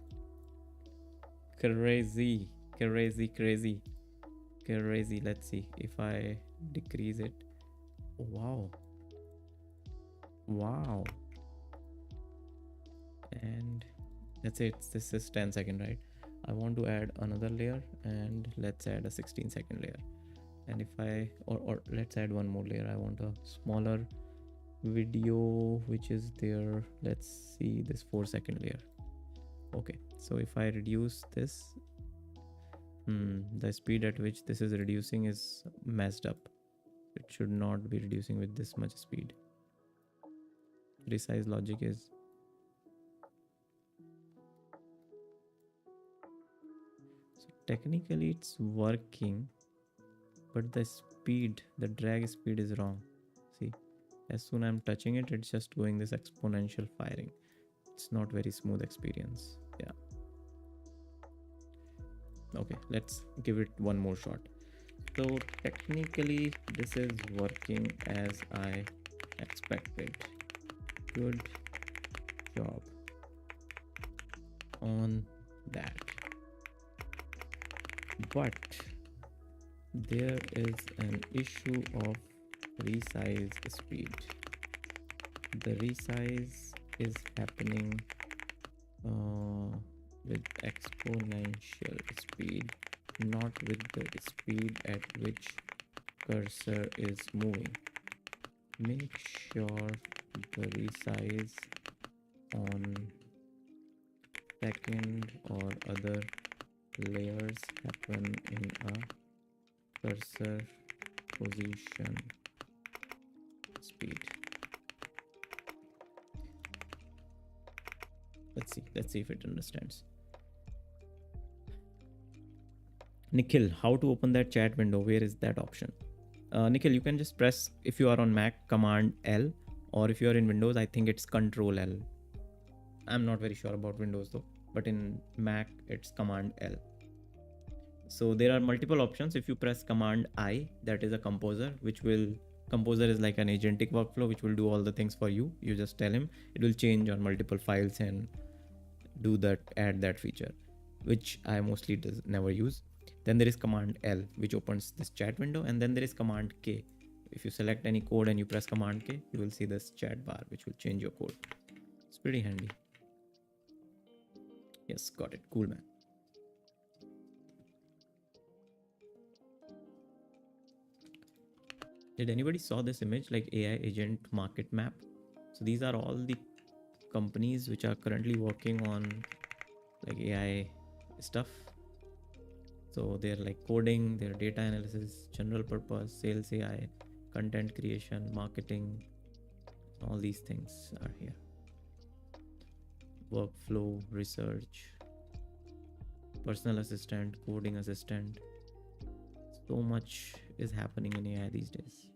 Crazy. Crazy. Let's see if I decrease it. Oh, wow. And that's it. This is 10 second, right? I want to add another layer, and let's add a 16-second layer. And if I or let's add one more layer. I want a smaller video which is there. Let's see this 4-second layer. Okay, so if I reduce this, the speed at which this is reducing is messed up. It should not be reducing with this much speed. Resize logic is technically it's working, but the speed, the drag speed is wrong. See, as soon I'm touching it, it's just doing this exponential firing. It's not very smooth experience. Yeah. Okay, let's give it one more shot. So technically this is working as I expected. Good job on that. But there is an issue of resize speed. The resize is happening with exponential speed, not with the speed at which cursor is moving. Make sure the resize on second or other layers happen in a cursor position speed. Let's see if it understands. Nikhil, how to open that chat window? Where is that option? Nikhil, you can just press, if you are on Mac, Command L, or if you are in Windows, I think it's Control L. I'm not very sure about Windows though, but in Mac, it's Command L. So there are multiple options. If you press Command I, that is a composer, composer is like an agentic workflow, which will do all the things for you. You just tell him, it will change on multiple files and do that, add that feature, which I mostly never use. Then there is Command L, which opens this chat window, and then there is Command K. If you select any code and you press Command K, you will see this chat bar, which will change your code. It's pretty handy. Yes, got it. Cool, man. Did anybody saw this image, like AI agent market map? So these are all the companies which are currently working on like AI stuff. So they're like coding, their data analysis, general purpose, sales AI, content creation, marketing, all these things are here. Workflow, research, personal assistant, coding assistant. So much is happening in AI these days.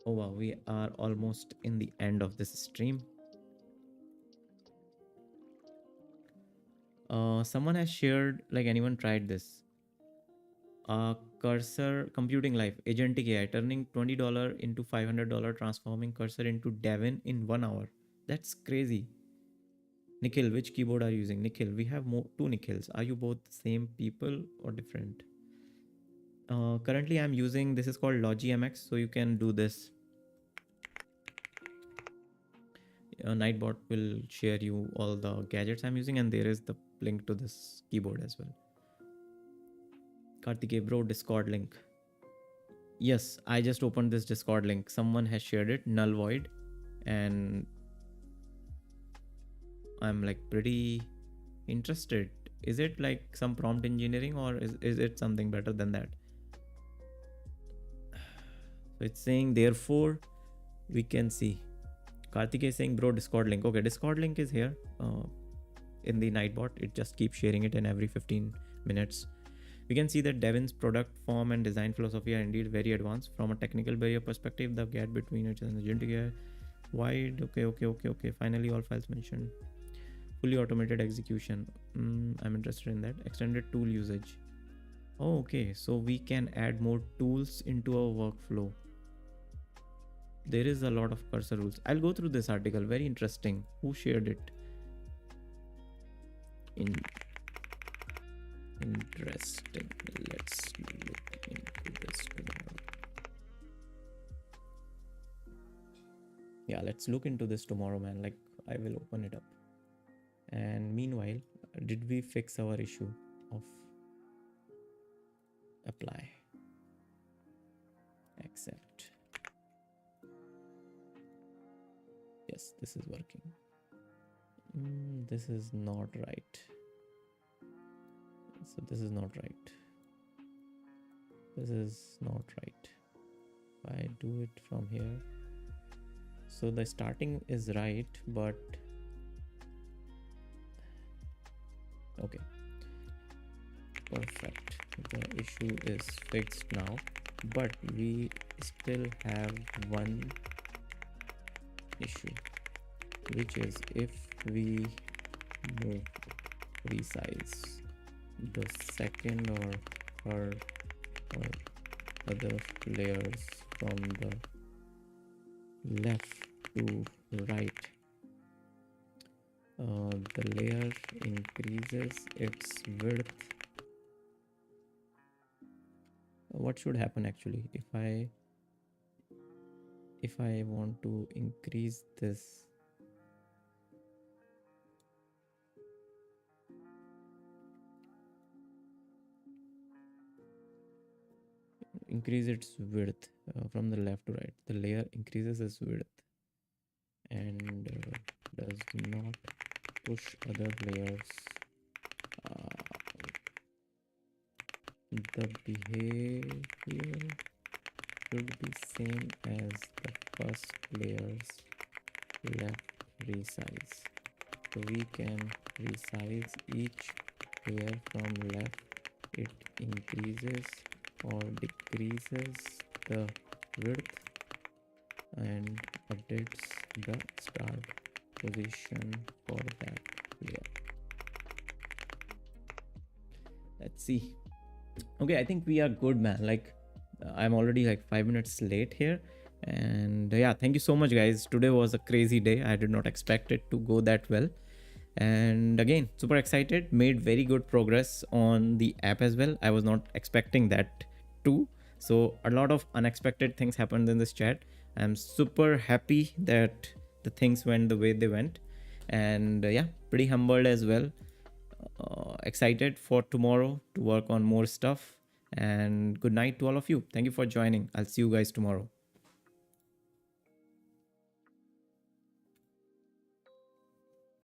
Oh wow, we are almost in the end of this stream. Someone has shared, like anyone tried this? Cursor computing life, agentic AI, turning $20 into $500, transforming Cursor into Devin in 1 hour. That's crazy. Nikhil, which keyboard are you using? Nikhil, we have two Nikhils. Are you both same people or different? Currently, I'm using, this is called Logi MX, so you can do this. Nightbot will share you all the gadgets I'm using, and there is the link to this keyboard as well. Karthikeya, bro, Discord link. Yes, I just opened this Discord link. Someone has shared it, null void, and I'm like pretty interested. Is it like some prompt engineering, or is it something better than that? So it's saying, therefore, we can see. Karthikeya is saying, bro, Discord link. Okay, Discord link is here in the Nightbot. It just keeps sharing it in every 15 minutes. We can see that Devin's product form and design philosophy are indeed very advanced. From a technical barrier perspective, the gap between it and the agentic AI wide. Okay. Finally, all files mentioned. Fully automated execution. I'm interested in that. Extended tool usage. Oh, okay. So we can add more tools into our workflow. There is a lot of cursor rules. I'll go through this article. Very interesting. Who shared it? Interesting. Let's look into this tomorrow. Yeah, let's look into this tomorrow, man. Like, I will open it up. And meanwhile, did we fix our issue of apply? Accept. Yes, this is working. This is not right. So this is not right. This is not right. If I do it from here. So the starting is right, but okay. Perfect. The issue is fixed now, but we still have one issue, which is if we move, resize the second or third or other layers from the left to right, the layer increases its width. What should happen actually if I want to increase this? Increase its width from the left to right. The layer increases its width and does not push other layers. The behavior should be same as the first layer's left resize. So we can resize each layer from left. It increases or decreases the width and updates the start position for that layer. Let's see. Okay, I think we are good, man. Like I'm already like 5 minutes late here, and yeah, thank you so much, guys. Today was a crazy day. I did not expect it to go that well, and again, super excited. Made very good progress on the app as well. I was not expecting that too. So a lot of unexpected things happened in this chat. I'm super happy that the things went the way they went, and yeah, pretty humbled as well. Excited for tomorrow to work on more stuff, and good night to all of you. Thank you for joining. I'll see you guys tomorrow.